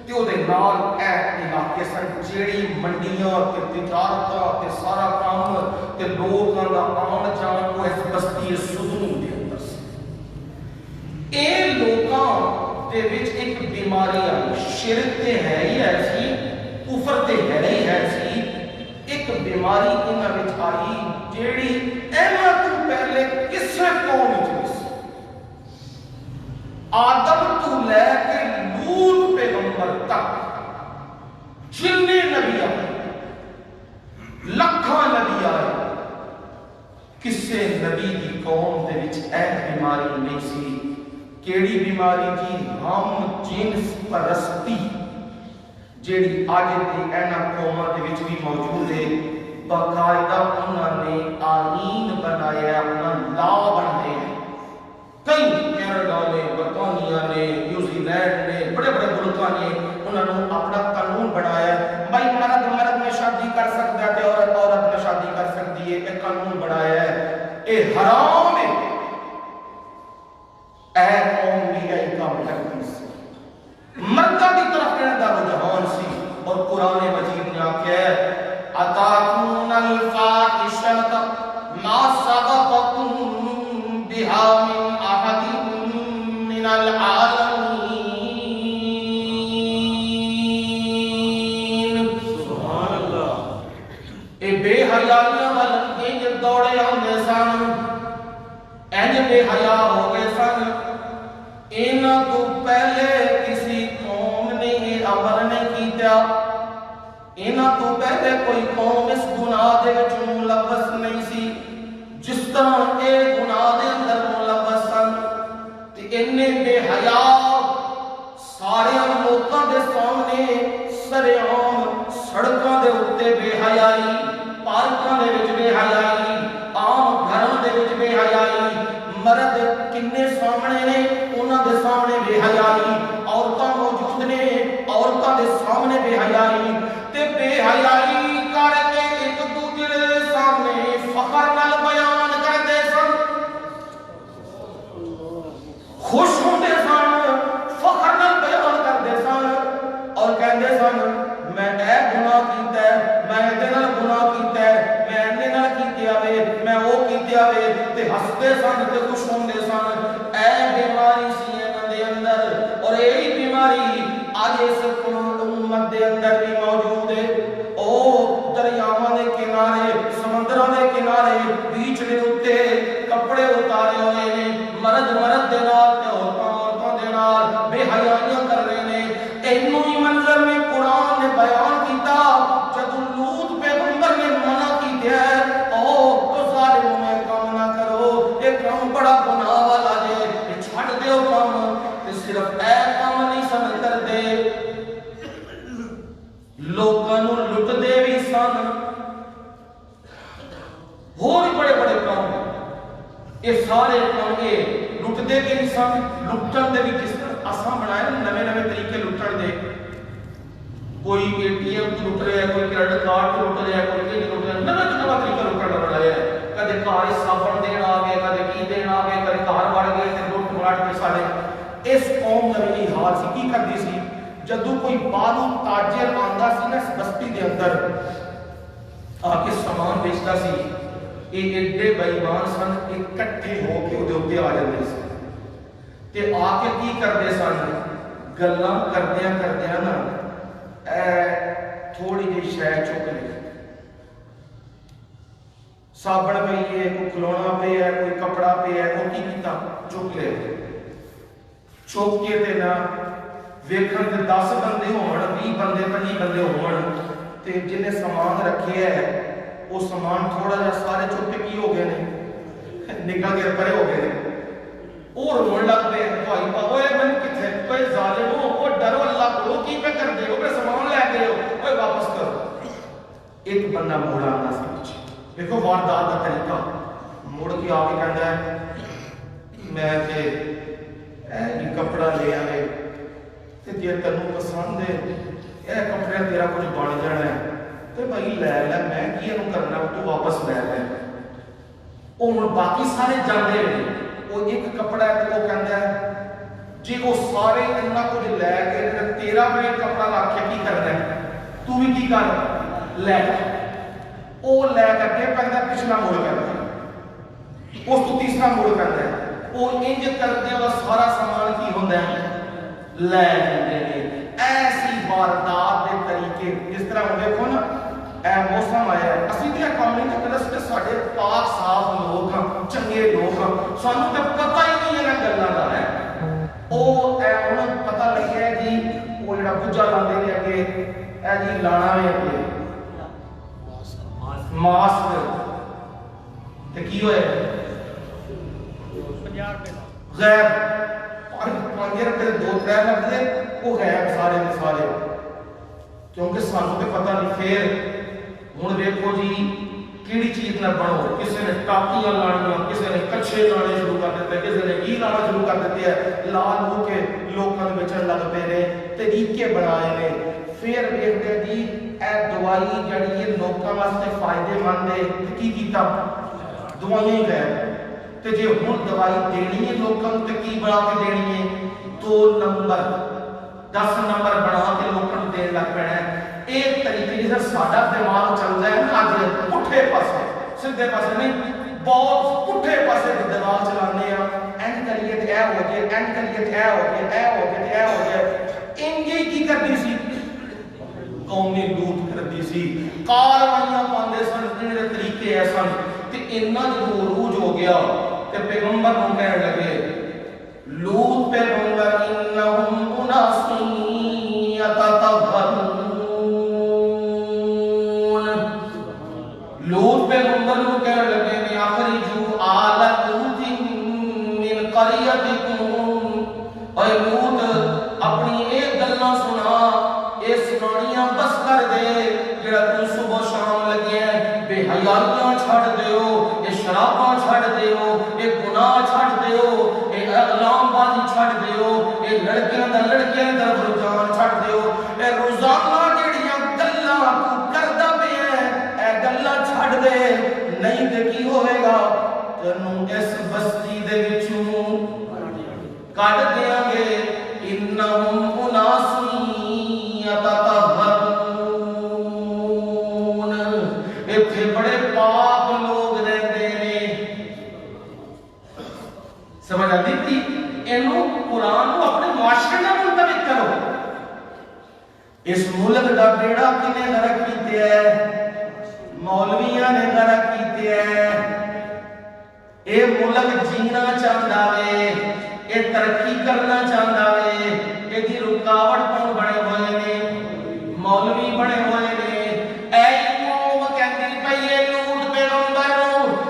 Speaker 1: تے او دے نال اے علاقے سن جیڑی منڈیاں تے تجارتاں تے سارا کام تے لوکاں دا آن جان وہ اس بستی سدوم دے اندر سی۔ اے لوکاں دے وچ ایک بیماری آئی، شرک تے ہے ہی ایسی، کفر تے ہے ہی ایسی، ایک بیماری انہاں وچ آئی جیڑی انہاں تو پہلے کسے قوم وچ نہیں سی۔ آدم تو لے کے لوط پیغمبر تک جننے نبی آئے، لکھاں نبی آئے، کسے نبی دی قوم دے وچ اے بیماری نہیں سی۔ کیڑی بیماری جی؟ ہم جنس پرستی، جیڑی آج دے اینا قوماں دے وچ بھی موجود ہے۔ باقاعدہ انہوں نے آئین بنایا، اپنا لا بنائے ہیں، کئی کینیڈا نے، برطانیہ نے، نیوزی لینڈ نے، بڑے بڑے ملکوں نے انہوں نے اپنا قانون بنایا ہے۔ بھائی مرد مرد میں شادی کر سکتا ہے، عورت عورت میں شادی کر سکتی ہے، ایک قانون بنایا ہے، اے حرام ہے۔ اے قوم بھی اے کام کرتی سی، مردہ کی طرف کہنے دا رجحان سی، اور قرآن مجید نے آکھیا ہے اتاتون الفاحشۃ ما سبقکم بها من احد من العالمین۔ سبحان اللہ۔ اے بے حیائیاں والے انج دوڑے آندے سن، انج بے حیا ہو گئے انہاں تو پہلے کسی قوم نے یہ عمل نہیں کیتا، انہاں تو پہلے کوئی قوم اس گناہ دے وچ ملوث نہیں سی جس طرح اے گناہ دے اندر ملوث سن، تے انہیں بے حیا سارے لوکاں دے سامنے سرے عام سڑکاں دے اوتے بے حیائی، پارکاں دے وچ بے حیائی، عام گھراں دے وچ بے حیائی، مرد کنے سامنے نے انہاں دے سامنے بے حیائی، عورتاں موجود نے عورتاں دے سامنے بے حیائی، تے بے حیائی کر کے ایک دوسرے دے سامنے فخر نال بیان کردے سن، خوش ہوندے سن، فخر نال بیان کردے سن اور کہندے سن میں اے گناہ کیتا ہے، میں اے نال گناہ کیتا ہے، میں اے نال کیتا وے، میں او کیتا وے، تے ہسدے سن تے خوش ہوندے سن۔ اے بیماری سی انہاں دے اندر، اور یہی بیماری آج اس امت دے اندر بھی موجود ہے۔ او دریاواں دے کنارے، سمندراں دے کنارے، بیچ دے اوتے کپڑے اتارے ہوئے نے، مرد مرد دے نال تے عورتاں عورتاں دے نال بے حیائیاں کر رہے نے۔ اینو ہی منظر میں قرآن نے بیان کیتا جب لوط پیغمبر نے منع کیتا ہے او تو ظالموں میں کام نہ کرو، یہ کام بڑا گناہ والا جے، یہ چھڈ دیو کام، تے صرف اے کام نہیں سن کردے، لوکاں نوں لٹ دے بھی سن، ہور بڑے بڑے کام، یہ سارے کام یہ لٹ دے بھی سن۔ لٹن دے بھی کس طرح آسان بنائے نوے نوے طریقے لٹن دے، کوئی اے ٹی ایم تو لٹ رہا ہے، کوئی کریڈٹ کارڈ تو لٹ رہا ہے، کوئی کہیں لٹ رہا ہے، نوے تو نواں طریقہ لٹن کا بنایا ہے۔ کدے کار صابن دین آ گئے، کدے کی دین آ گئے، کدے کار وڑ گئے تے لٹ مراٹ کے سارے۔ اس قوم کا بھی حال سی، کی کردی سی جدو کوئی بالو تاجر آندا سی نا اس بستی دے اندر آ کے سامان بیچتا سی، یہ ایڈے بے ایمان سن، اکٹھے ہو کے اودے اوتے آ جاندے سن تے آ کے کی کردے سن، گلاں کردیاں کردیاں نا اے تھوڑی جی شے چک لے، صابن پئی ہے، کوئی کھلونا پہ ہے، کوئی کپڑا پہ ہے، وہ کی کیتا چک لے، چک کے تے نا ویکھن تے 10 بندے ہون، 20 بندے 25 بندے ہون تے جنہیں سامان رکھے ہے وہ سامان تھوڑا جا سارے چک کے کی ہو گئے نے نکل کے پرے ہو گئے نے، اور رون لگ پے بھائی پاوے میں کتھے کوئی ظالم ہو او ڈرو اللہ کو کی پہ کر دے ہو پہ سامان لے گئے ہو اوے واپس کرو۔ ایک بندہ موڑا آنا سی پیچھے، دیکھو واردات کا طریقہ، مڑ کے آ کے کہندا ہے میں تے یہ کپڑا لے آئے تے جے تینوں پسند ہے اے کپڑے تیرا کچھ بن جانا ہے تے بھائی لے لے، میں کی اینوں کرنا، تو واپس لے لے۔ او ہن باقی سارے جاندے نے، وہ ایک کپڑا ہے تے وہ کہندا ہے جی وہ سارے اتنا کچھ لے کے تیرا میں کپڑا رکھ کے کی کرنا ہے، تو بھی کی کر لے، او لے کر کے پہندا پچھلا موڑ کردا ہے، اس تو تیسرا موڑ کردا ہے، وہ انج کردے وہ سارا سامان کی ہوندا ہے لے لیندے نے۔ ایسی واردات دے طریقے جس طرح ہوں دیکھو نا اے موسم آیا ہے، اسی تے کام نہیں کردا تے ساڈے پاک صاف لوگ ہاں، چنگے لوگ ہاں، سانوں تے پتہ ہی نہیں ہے گلاں دا ہے۔ او اے ہن پتہ لگیا جی وہ جڑا بجا لاندے نے اگے اے جی لانا ہے اگے ماسک تے کی ہوئے 50 روپے غیر 5 روپے 2-3 لگتے وہ غیر سارے کے سارے، کیونکہ سانوں تے پتہ نہیں۔ پھر ہوں دیکھو جی کیڑی چیز نہ بنو، کسی نے ٹاپیاں لانیاں، کسی نے کچھے لانے شروع کر دیتے، کسی نے کی لانا شروع کر دیتے ہیں، لال ہو کے لوگوں کے بچن لگ پے نے، طریقے بنائے نے۔ پھر دیکھتے جی اے دوائی جڑی ہے لوگوں واسطے فائدے مند ہے، کی کیتا دوائیں غیر تے جے ہن دوائی دینی ہے لوگوں تے کی بنا کے دینی ہے 2 نمبر 10 نمبر بنا کے لوگوں کو دین لگ پینا ہے۔ ایک طریقے جیسے ساڈا دماغ چلتا ہے نا اج پٹھے پاسے، سیدھے پاسے نہیں، بہت پٹھے پاسے دماغ چلانے ہیں، این کریے تے اے ہو جائے، این کریے تے اے ہو جائے، اے ہو جائے تے اے ہو جائے۔ انجی کی کرتی سی قومی لوٹ کرتی سی، کاروائیاں پاندے سن، انہاں دے طریقے ایسے تے اتنا جو عروج ہو گیا تے پیغمبر نوں کہنے لگے لوط پیغمبر قریتکم، اے لوط اپنی ایک گلاں سنا، اے سنانیاں بس کر دے، جڑا تو صبح شام لگے ہیں بے حیائیاں چھڑ دیو، اے شراباں چھڑ دیو، اے گناہ چھڑ دیو، اے اغلام بازی چھڑ دیو، اے لڑکیاں دا رجحان چھڑ دیو، اے روزانہ جڑیاں گلاں تو کردا پیا اے گلاں چھڑ دے، نہیں تے کی ہوئے گا، تینوں اس بستی دے وچوں کڈ دیاں گے، انہم اناس یتطہرون، ایتھے بڑے پاک لوگ رہندے نے۔ سمجھ آتی تھی؟ اینو قرآن کو اپنے معاشرے نال منطبق کرو۔ اس ملک دا بیڑا کنے غرق کیتے ہے؟ مولویاں نے غرق کیتے ہے۔ اے ملک جینا چاہتا ہے، اے ترقی کرنا چاہتا ہے، اے دی رکاوٹ کون بنے ہوئے نے؟ مولوی بنے ہوئے نے۔ اے قوم کہندی پئی اے لوط پیغمبر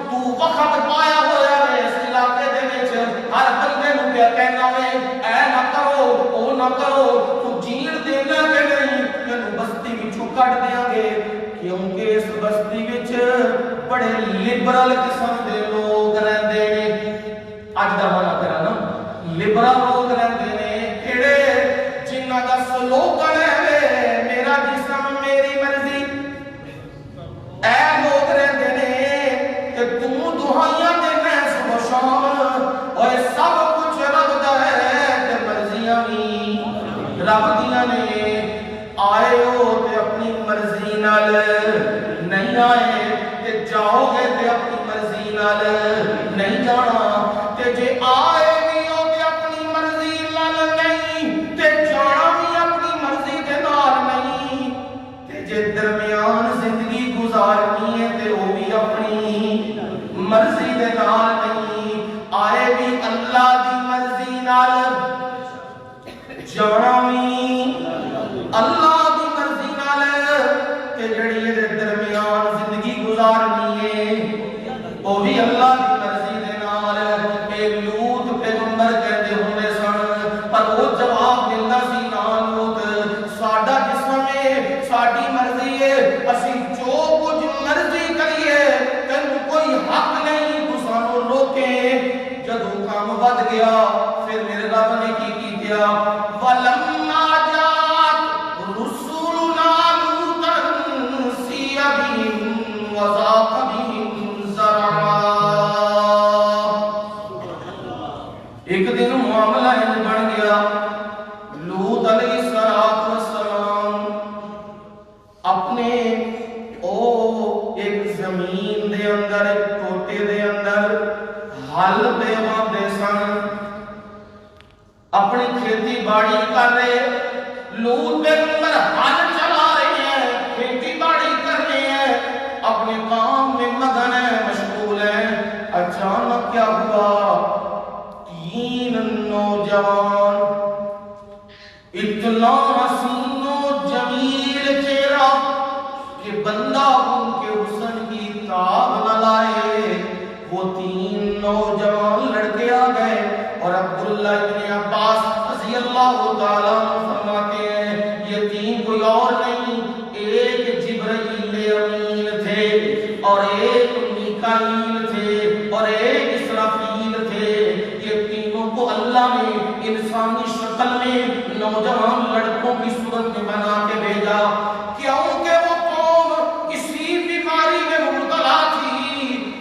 Speaker 1: تو وقت پایا ہویا ہے اس علاقے دے وچ، ہر بندے نوں پیا کہنا وے اے نہ کرو او نہ کرو، تو جین دینا کہ نہیں، تینوں بستی وچوں کڈ دیاں گے، کیونکہ اس بستی وچ بڑے لبرل قسم دے لوگ رہندے نے۔ اج دا مانا کرا نا، لبرل لوگ رہندے نے، کیڑے جنہاں دا سلوگن ہے میرا جسم میری مرضی، اے لوگ رہندے نے کہ تو دعائیاں دینا ہے صبح شام، اور سب کچھ رب دا ہے تے مرضیاں بھی رب دیاں نے، آئے ہو تے اپنی مرضی نال نہیں آئے، تے جاؤ گے تے اپنی مرضی نال نہیں جانا، تے جے آئے بھی ہو تے اپنی مرضی نال نہیں، تے جانا بھی اپنی مرضی دے نال نہیں، تے جے درمیان زندگی گزارنی ہے تے وہ بھی اپنی مرضی دے نال نہیں، آئے بھی اللہ دی مرضی نال، جانا بھی اللہ دی مرضی نال، تے جڑی دے درمیان زندگی گزارنی ہے وہ بھی اللہ دی مرضی دے نال۔ اے لوط پیغمبر کہندے ہوندے سن، پر وہ جواب دیندا سی نا لوط ساڈا جسم ہے ساڈی مرضی ہے، اسی جو کچھ مرضی کریے تینوں کوئی حق نہیں تو سانوں روکے۔ جدوں کام ود گیا پھر میرے رب نے کی کیتا، وَلَمَّا جَاءَتْ رُسُلُنَا لُوطًا سِیَّ بِهِمْ وَضَاقَ بِهِمْ ذَرْعًا۔ ایک دن معاملہ ان بن گیا، لوط علیہ السلام اپنے ایک زمین دے اندر ایک ٹوٹے دے اندر ہل دے واندے سن، اپنی کھیتی باڑی کر رہے، لوط پیغمبر ہل چلا رہے ہیں، کھیتی باڑی کر رہے ہیں، اپنے کام میں مگن ہیں، مشغول ہیں۔ اچانک کیا ہوا، 3 نوجوان، اتنا حسین و جمیل چہرہ کہ بندہ ان کے حسن کی تاب نہ لائے، وہ 3 نوجوان لڑکے آ گئے، اور عبداللہ ابن عباس رضی اللہ تعالیٰ عنہ فرماتے ہیں یہ 3 کوئی اور نہیں، ایک جبرائیل امین تھے، اور ایک میکائیل تھے، اور ایک اسرافیل تھے۔ یہ تینوں کو اللہ نے انسانی شکل میں نوجوان لڑکوں کی صورت میں بنا کے بھیجا، کیونکہ وہ قوم کسی بیماری میں مبتلا تھی،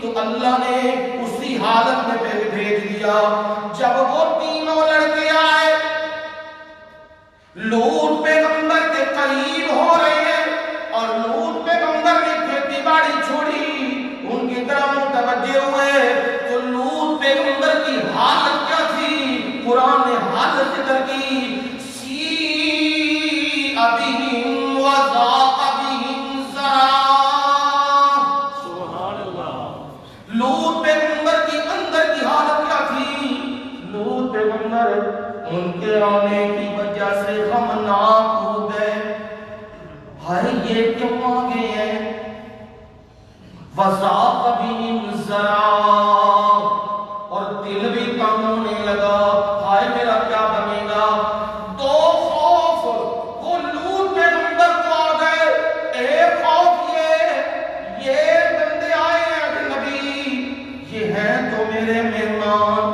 Speaker 1: تو اللہ نے اسی حالت میں بھیج دیا۔ جب وہ تینوں لڑکے آئے، لوط پیغمبر کے قریب ہو رہے ہیں، اور لوط پیغمبر نے کھیتی باڑی چھوڑی، ان کی طرف متوجہ ہوئے، تو لوط پیغمبر کی حالت کیا تھی؟ قرآن نے حالت ذکر کی، سِیَّ بِهِمْ وَضَاقَ بِهِمْ ذَرْعًا۔ سبحان اللہ۔ لوط پیغمبر کی اندر کی حالت کیا تھی؟ لوط پیغمبر ان کے آنے کی وجہ سے غمناک ہو گئے، ہائے یہ کیوں آ گئے ہیں؟ وَضَاقَ بِهِمْ ذَرْعًا، اور دل بھی تنگ ہونے لگا ہائے میرا کیا بنے گا. دو خوف وہ لوط پیغمبر کو آ گئے. ایک خوف یہ بندے آئے ہیں اجنبی، یہ ہیں تو میرے مہمان،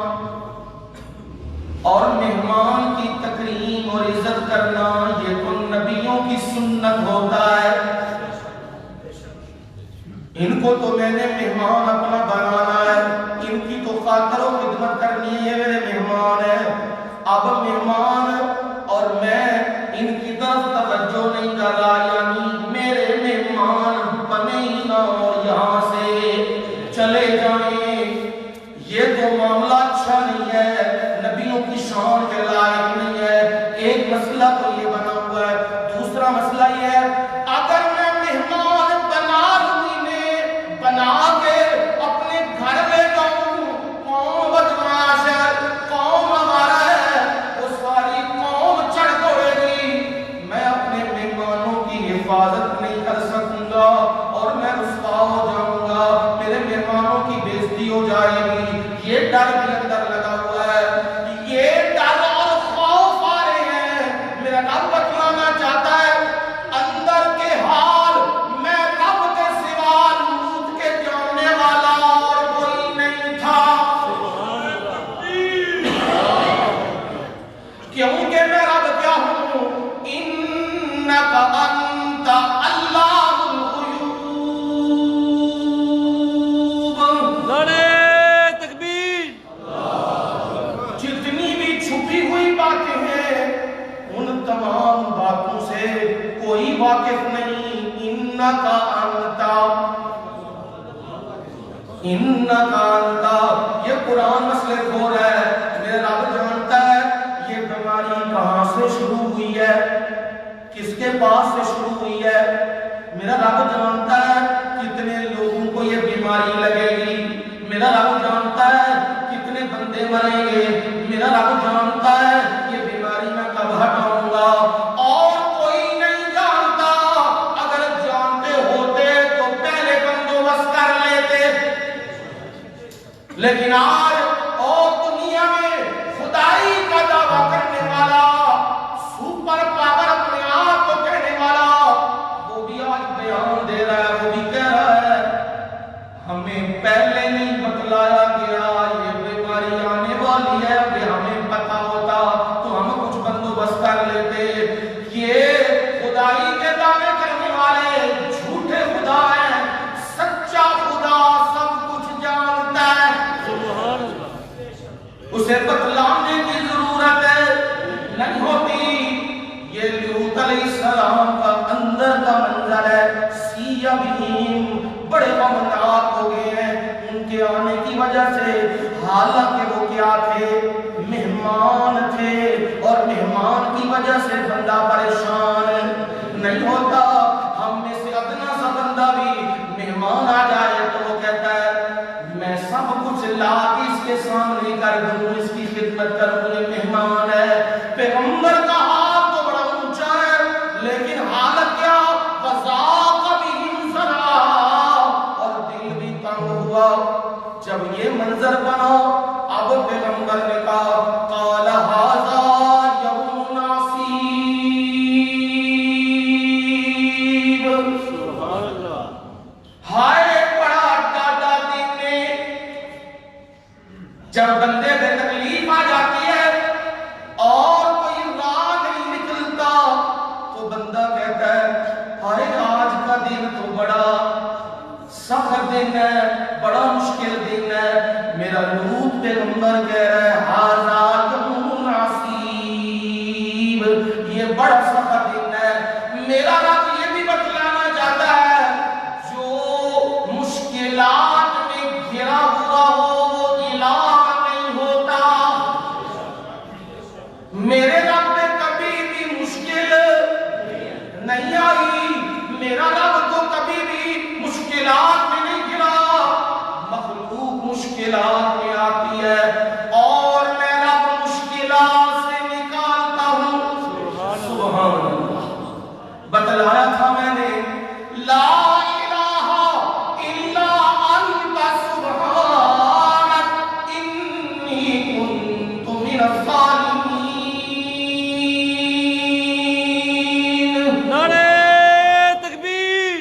Speaker 1: اور مہمان کی تکریم اور عزت کرنا یہ تو نبیوں کی سنت ہوتا ہے. ان کو تو میں نے مہمان اپنا بنانا ہے، ان کی تو خاطر و خدمت کرنی ہے، یہ میرے مہمان ہیں. اب مہمان اور میں ان کی طرف توجہ نہیں کر رہا، یعنی میرے مہمان بنے ہی نہ اور یہاں سے چلے جائیں. یہ تو معاملہ اچھا نہیں ہے، نبیوں کی شان کے لائق نہیں ہے. ایک مسئلہ تو یہ بنا ہوا ہے. دوسرا مسئلہ یہ ہے اگر میں مہمان بنا کے اپنے گھر لے جاؤں، قوم بدمعاش ہے، قوم ہمارا ہے، وہ ساری قوم چڑھ دوڑے گی، میں اپنے مہمانوں کی حفاظت نہیں کر سکوں گا اور میں رسوا ہو جاؤں گا، میرے مہمانوں کی بےزتی ہو جائے گی. یہ ڈر بھی اندر لگا ہوا ہے، یہ ڈر اور خوف آ رہے ہیں. میرا رب بتلانا چاہتا ہے اندر کے حال میں رب کے سوا لوط کے جاننے والا اور کوئی نہیں تھا. کیونکہ میں رب کیا ہوں، انک انت علام الغیوب. جتنی بھی چھپی ہوئی باتیں ہیں ان تمام باتوں سے کوئی واقف نہیں. انک انت یہ قرآن مسئلے کھول ہے. میرا رب جانتا ہے یہ بیماری کہاں سے شروع ہوئی ہے، کس کے پاس سے شروع ہوئی ہے. میرا رب جانتا ہے کتنے لوگوں کو یہ بیماری لگے گی. میرا رب جانتا ہے کتنے بندے مریں گے. میرا رب جانتا ہے یہ بیماری میں کب ہٹاؤں گا، اور کوئی نہیں جانتا. اگر جانتے ہوتے تو پہلے بندوبست کر لیتے. لیکن آج اور دنیا میں خدائی کا دعویٰ کرنے والا، سپر پاور اپنے آپ کو کہنے والا، وہ بھی آج بیان دے رہا ہے، وہ بھی کہہ رہا ہے ہمیں پہلے نہیں بتلایا گیا یہ بیماری آنے والی ہے. اگر ہمیں پتا ہوتا تو ہم کچھ بندوبست کر لیتے. یہ خدائی کے دعوے کرنے والے جھوٹے خدا ہیں. سچا خدا سب کچھ جانتا ہے، اسے بتلانے کی ضرورت نہیں ہوتی. یہ لوط علیہ السلام کا اندر کا منظر ہے. سیہ بہیم بڑے غمناک ہو گئے ہیں ان کے آنے کی وجہ سے. حالانکہ وہ کیا تھے، مہمان تھے، اور مہمان کی وجہ سے بندہ پریشان نہیں ہوتا. ہم میں سے ادنا سا بندہ بھی مہمان آ جائے تو وہ کہتا ہے میں سب کچھ لا کے اس کے سامنے کر دوں، اس کی خدمت کروں، یہ مہمان ہے. پیغمبر کا ہاتھ تو بڑا اونچا ہے لیکن حالت کیا، وذاق بہم ذرا، اور دل بھی تنگ ہوا. جب یہ منظر بنا اب پیغمبر نے کہا قال ھذا یوم عصیب. سبحان اللہ. ہائے بڑا ڈاڈا دن نے. جب بندے پہ تکلیف آ جاتی ہے اور کوئی راہ نہیں نکلتا تو بندہ کہتا ہے ہائے آج کا دن تو بڑا سخت دن ہے، بڑا مشکل دن ہے. میرا لوط پیغمبر کہہ رہا ہے ھذا یوم عصیب، یہ بڑا سخت دن ہے. میرا رب یہ بھی بتلانا چاہتا ہے جو مشکلات میں گھرا ہوا ہو وہ الہ نہیں ہوتا. میرے رب نے کبھی بھی مشکل نہیں آئی، میرا رب تو کبھی بھی مشکلات میں نہیں گرا. مخلوق مشکلات میں آتی ہے اور من الظالمین.
Speaker 2: نعرہ تکبیر.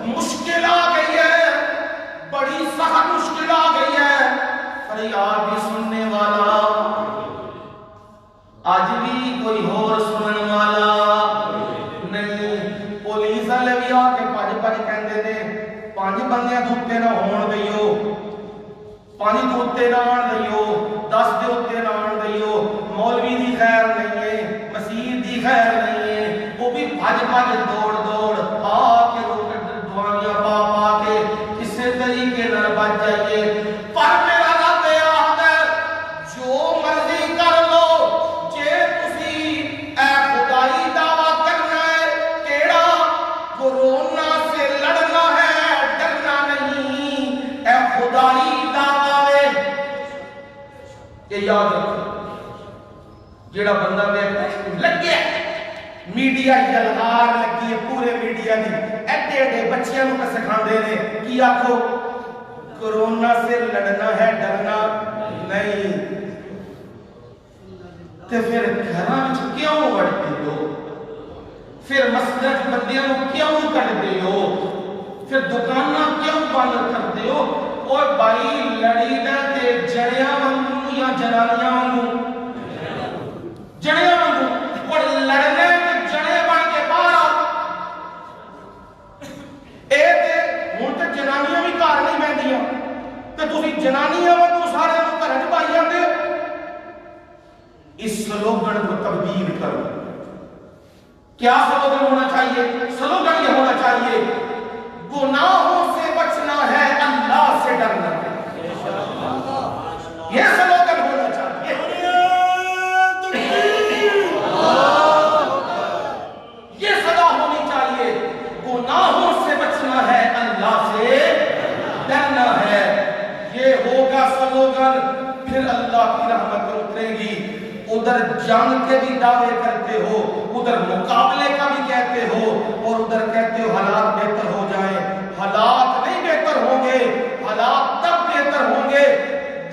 Speaker 1: مشکل آ گئی ہے، بڑی سخت مشکل آ گئی ہے. فریاد بھی سننے والا آج بھی کوئی اور سنن والا نہیں. پولیس والے بھی آ کے پج کہندے نے 5 بندیاں دھوتے نہ ہون دئیو، 5 دھوتے نہ آن دئیو، 10 دے اوتے نہ آن دئیو. مولوی دی خیر نہیں ہے، مسیح دی خیر نہیں ہے. وہ بھی بھج دوڑ آ کے دعائیاں پا کے کسے طریقے نال بچ جائیے. پر میرا رب آخدا ہے جو مرضی کر لو، جے تسی اے خدائی دعویٰ کرنا ہے کیڑا کورونا سے لڑنا ہے، ڈرنا نہیں. اے خدائی دعویٰ ہے یہ یاد رکھو. جیڑا بندہ لگے میڈیا یلغار لگی ہے پورے میڈیا دی، ایڈے بچیاں نوں سکھاندے نے کی آکھو کورونا سے لڑنا ہے ڈرنا نہیں. تے پھر گھراں وچ کیوں وڑتے ہو؟ پھر مسجد بندیاں نوں کیوں کڈدے ہو؟ پھر دکاناں کیوں بند کردے ہو؟ اوے بھائی لڑی نہ تے جڑیاں وانگوں یا جنانیاں وانگوں، جڑیاں وانگوں. اور لڑنے تے جڑے بن کے باہر آؤ. اے تے ہن تے جنانیاں بھی گھر نہیں بہندیاں تے تسی جنانیاں وانگوں سارے نوں گھر وچ پائی جاندے ہو. اس سلوگن کو تبدیل کرو. کیا سلوگن ہونا چاہیے؟ سلوگن یہ ہونا چاہیے گناہوں سے بچنا ہے، اللہ سے ڈرنا ہے. یہ سلوگن ہونا چاہیے. یہ صدا ہونی چاہیے گناہوں سے بچنا ہے، اللہ سے ڈرنا ہے. یہ ہوگا سلوگن، پھر اللہ کی رحمت اترے گی. ادھر جنگ کے بھی دعوے کرتے ہو، ادھر مقابلے کا بھی کہتے ہو، اور ادھر کہتے ہو حالات بہتر ہو جائیں. حالات نہیں بہتر ہوں گے. حالات تب بہتر ہوں گے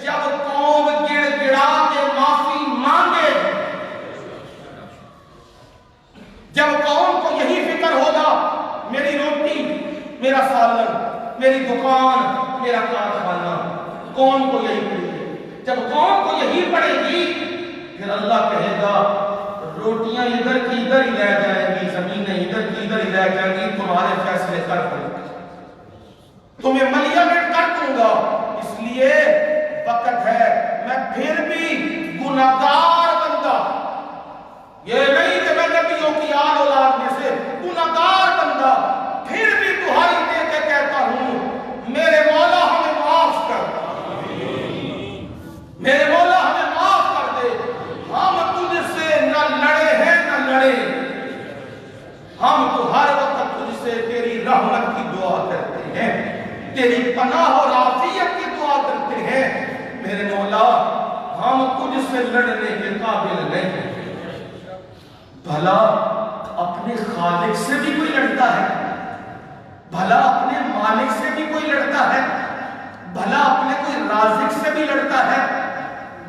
Speaker 1: جب قوم گڑ گڑا کے معافی مانگے. جب قوم کو یہی فکر ہوگا میری روٹی، میرا سالن، میری دکان، میرا کارخانہ، قوم کو یہی پڑے گی. جب قوم کو یہی پڑے گی پھر اللہ کہے گا روٹیاں ادھر کی ادھر ہی رہ جائیں گی، زمینیں ادھر کی ادھر ہی رہ جائیں گی. تمہارے فیصلے کر دوں گا، تمہیں ملیا میں کر دوں گا. اس لیے وقت ہے میں پھر بھی گناہگار بندہ، یہ نہیں کہ میں نبیوں کی آل اولاد میں سے گناہگار بندہ، پھر بھی دہائی دے کے کہتا ہوں میرے مولا ہمیں معاف کر، میرے مولا ہمیں معاف کر دے. ہم تجھ سے نہ لڑے ہیں نہ لڑے، ہم تو ہر وقت تجھ سے تیری رحمت کی دعا کرتے ہیں، تیری پناہ اور عافیت کی دعا کرتے ہیں. میرے مولا ہم تجھ سے لڑنے کے قابل نہیں. بھلا اپنے خالق سے بھی کوئی لڑتا ہے؟ بھلا اپنے مالک سے بھی کوئی لڑتا ہے؟ بھلا اپنے کوئی رازق سے بھی لڑتا ہے؟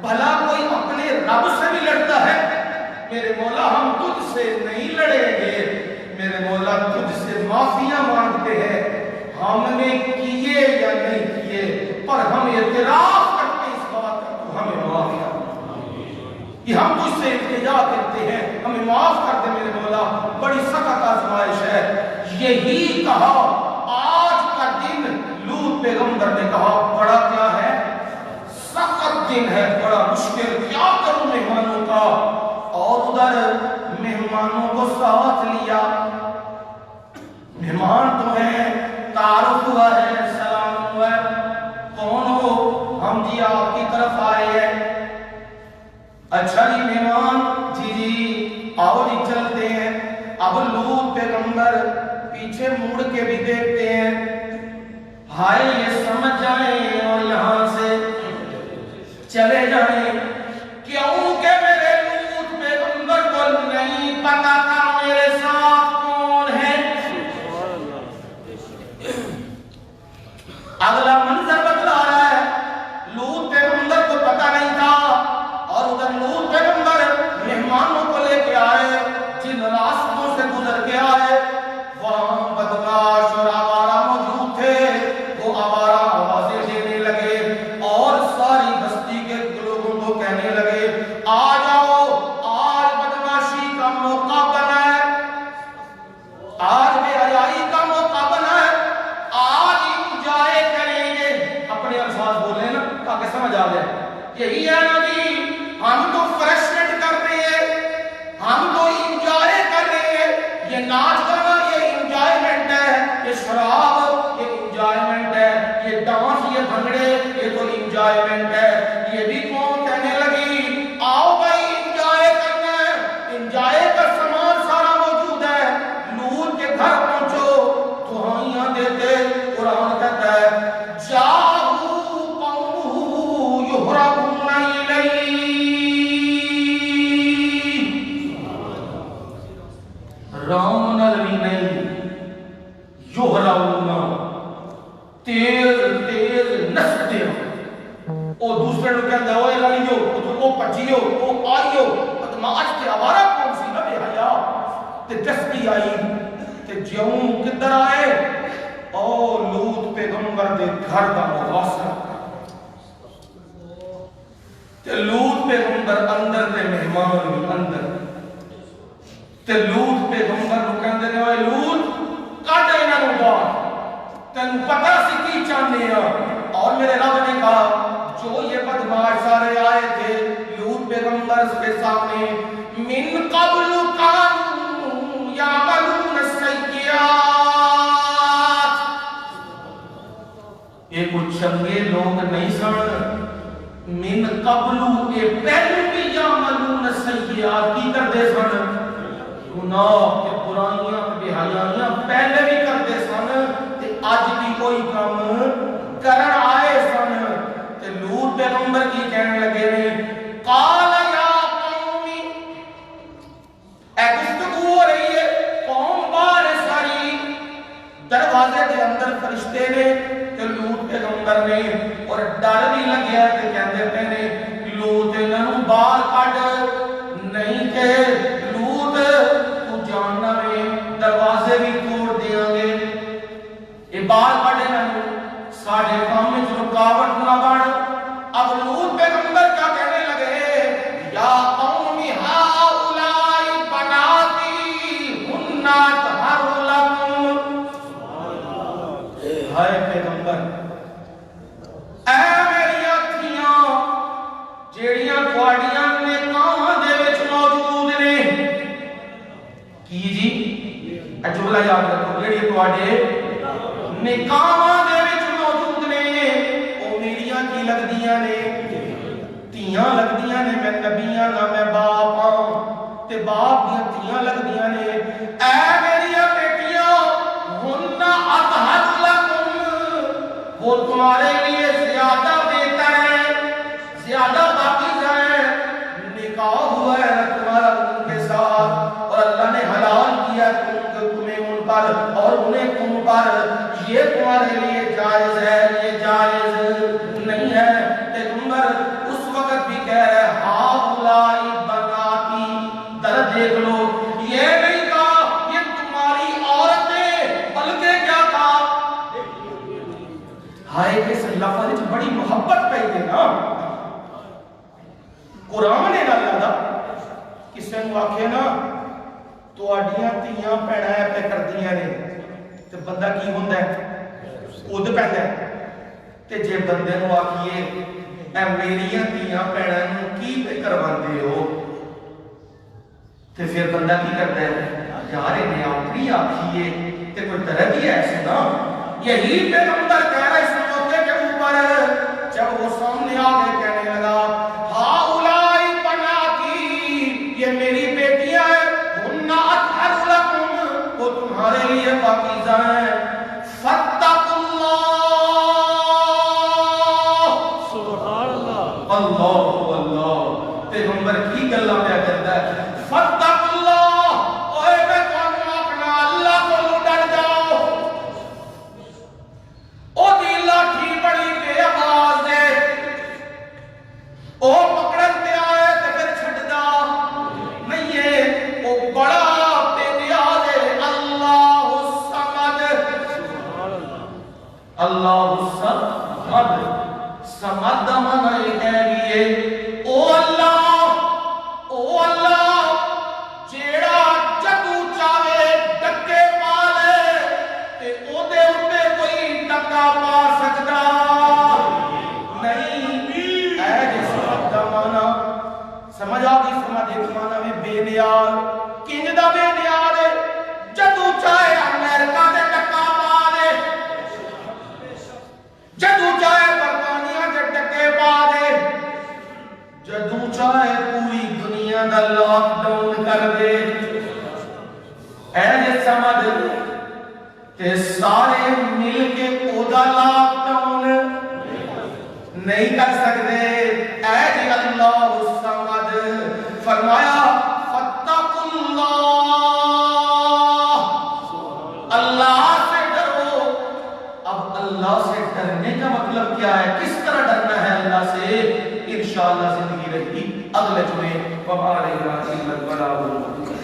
Speaker 1: بھلا کوئی اپنے رب سے بھی لڑتا ہے؟ میرے مولا ہم تجھ سے نہیں لڑیں گے. میرے مولا تجھ سے معافیاں مانگتے ہیں، ہم نے کیے یا نہیں کیے، پر ہم اعتراف کرتے اس بات کا تو ہمیں معاف کر. یہ ہم تجھ سے التجا کرتے ہیں، ہمیں معاف کر دے میرے مولا. بڑی سخت آزمائش ہے. یہی کہا آج کا دن لوط پیغمبر نے کہا بڑا کیا ہے، سخت دن ہے، بڑا مشکل، کیا کروں مہمانوں کا. اور ادھر مہمانوں کو ساتھ لیا. مہمان تو ہیں، تعارف ہوا ہے، سلام ہوا ہے، کون ہو؟ ہم جی آپ کی طرف آئے ہیں. اچھا جی مہمان، جی آؤ جی چلتے ہیں. اب لوط پیغمبر پیچھے مڑ کے بھی دیکھتے ہیں، ہائے یہ سمجھ جائیں اور یہاں سے چلے جائیں. کیونکہ میرے لوط پیغمبر کو نہیں پتا تھا میرے ساتھ کون ہے. اگلا منظر بتلا رہا ہے، لوط پیغمبر کو پتا نہیں تھا یہی ہے نا جی، ہم تو فریشمنٹ کر رہے ہیں، ہم تو انجوائے کر رہے ہیں، یہ ناچ گانا یہ انجوائمنٹ ہے، یہ شراب یہ انجوائمنٹ ہے، یہ ڈانس یہ بھنگڑے یہ تو انجوائمنٹ ہے۔ یہ بھی کون کہنے لگی آؤ بھائی انجوائے کرنا ہے، انجوائے کا سامان سارا موجود ہے۔ لوط کے گھر پہنچو، دعائیاں دیتے، قرآن کہتا ہے جاؤ قومہ یہربون الیہ، رام نال بھی نہیں، یہربون تیز تیز نستے او دوسرے نو کہندا اوے لالیو او پجیو او آئیو بدماش تے آوارہ کون سی نہ بے حیا تے دستی آئی تے جیوں کدھر آئے او لوط پیغمبر دے گھر دا محاصرہ تے لوط پیغمبر اندر دے مہمان بھی اندر تے لوط پیغمبر نو کہندے نے اوے لوط کڈ انہاں نو باہر، تینوں پتہ سی کی چاہنے ہیں۔ اور میرے رب نے کہا جو یہ بدماش سارے آئے تھے لوط پیغمبر کے سامنے، من قبل کانوا یعملون السیئات، یہ کچھ چنگے لوگ نہیں سن، من قبل یہ پہلے بھی یعملون السیئات کی کرتے سن، گناہ کے برائیاں بے حیائیاں پہلے بھی کرتے سن تے اج بھی کوئی کام کرن آئے سن۔ تے لوط پیغمبر کی کہنے لگے نے قال یا قومی، اے گفتگو ہو رہی ہے قوم باہر ساری، دروازے دے اندر فرشتے نے تے لوط پیغمبر نے اور ڈر بھی لگیا تے کہندے پے نے لوط انہاں نوں باہر کڈ نہیں کہ لوط تو جاننا میں دروازے بھی توڑ دیاں گے، یہ باہر کڈ انہاں نوں ساڈے کام وچ رکاوٹ نہ بن۔ اب لوط پیغمبر کیا کہنے لگے یا قوم ہؤلاء بناتی ہن اطہر لکم، ہائے پیغمبر اے میریاں دھیاں جیڑیاں تواڈیاں نکاح دے وچ موجود نے، کی جی اے جملہ یاد رکھو، جیڑی تواڈے نکاح دے وچ موجود نے او میریاں کی لگدیاں نے، تیاں لگدیاں نے، میں نبیاں نہ میں باپ ہاں تے باپ دیاں تیاں لگدیاں نے، اے میریاں بیٹیاں ہن اطہر لکم، وہ تمہارے لیے زیادہ بہتر ہے، زیادہ پاکیزہ ہے، نکاح ہوا ہے نا تمہارا ان کے ساتھ اور اللہ نے حلال کیا تمہیں ان پر اور انہیں تم پر، یہ تمہارے لیے جائز ہے، یہ جائز نہیں ہے۔ پیغمبر اس وقت بھی کہہ رہے ہؤلاء بناتی، در دیکھ لو یہ نہیں کہا یہ تمہاری عورتیں، بلکہ کیا کہا ہائے کہ اس لفظ وچ بڑی محبت پئی ہے نا، قرآن نے اللہ دا کسے نوں آکھے نا تواڈیاں تیاں بھیڑاں پہ کردیاں نے تے بندہ کی ہوندا ہے اُد پیندا ہے، تے جے بندے نوں آکھیے اے میریاں تیاں بھیڑاں نوں کی پہ کرواندے ہو تے پھر بندہ کی کردا ہے یار انہیں اپنی آکھیے تے کوئی طرح بھی ایسے نا۔ یہی پیغمبر کہہ رہا اس موقع کے اوپر جب وہ سامنے آ گئے کہنے لگا ہؤلاء بناتی، یہ میری بیٹیاں ہیں، ہن اطہر لکم، وہ تمہارے لیے پاکیزہ ہیں، فاتقوا اللہ،
Speaker 2: سبحان اللہ،
Speaker 1: اللہ اللہ پیغمبر کی گلاں پہ کرتا ہے فاتقوا اللہ، اوے میں تانوں اپنا اللہ کو ڈر جاؤ، او دی لاٹھی بڑی بے آواز ہے، او پکڑن تے آئے تے پھر چھڈدا نہیں ہے، او بڑا بے نیاز ہے، اللہ الصمد، اللہ الصمد، صمد معنی ہے او اللہ ایک معنی میں بے نیار کنج دا بے نیار ہے جدو چاہے امریکہ دے ٹکا پا دے جدو چاہے برطانیہ دے ٹکے پا دے جدو چاہے پوری دنیا دا لاک ڈاؤن کر دے اے سمجھ کہ سارے مل کے اودا لاک ڈاؤن نہیں کر سکتے اے جی اللہ الصمد فرمایا فتق اللہ اللہ سے ڈرو اب اللہ سے ڈرنے کا مطلب کیا ہے کس طرح ڈرنا ہے اللہ سے انشاءاللہ زندگی رہی اگلے جمعے وبارک اللہ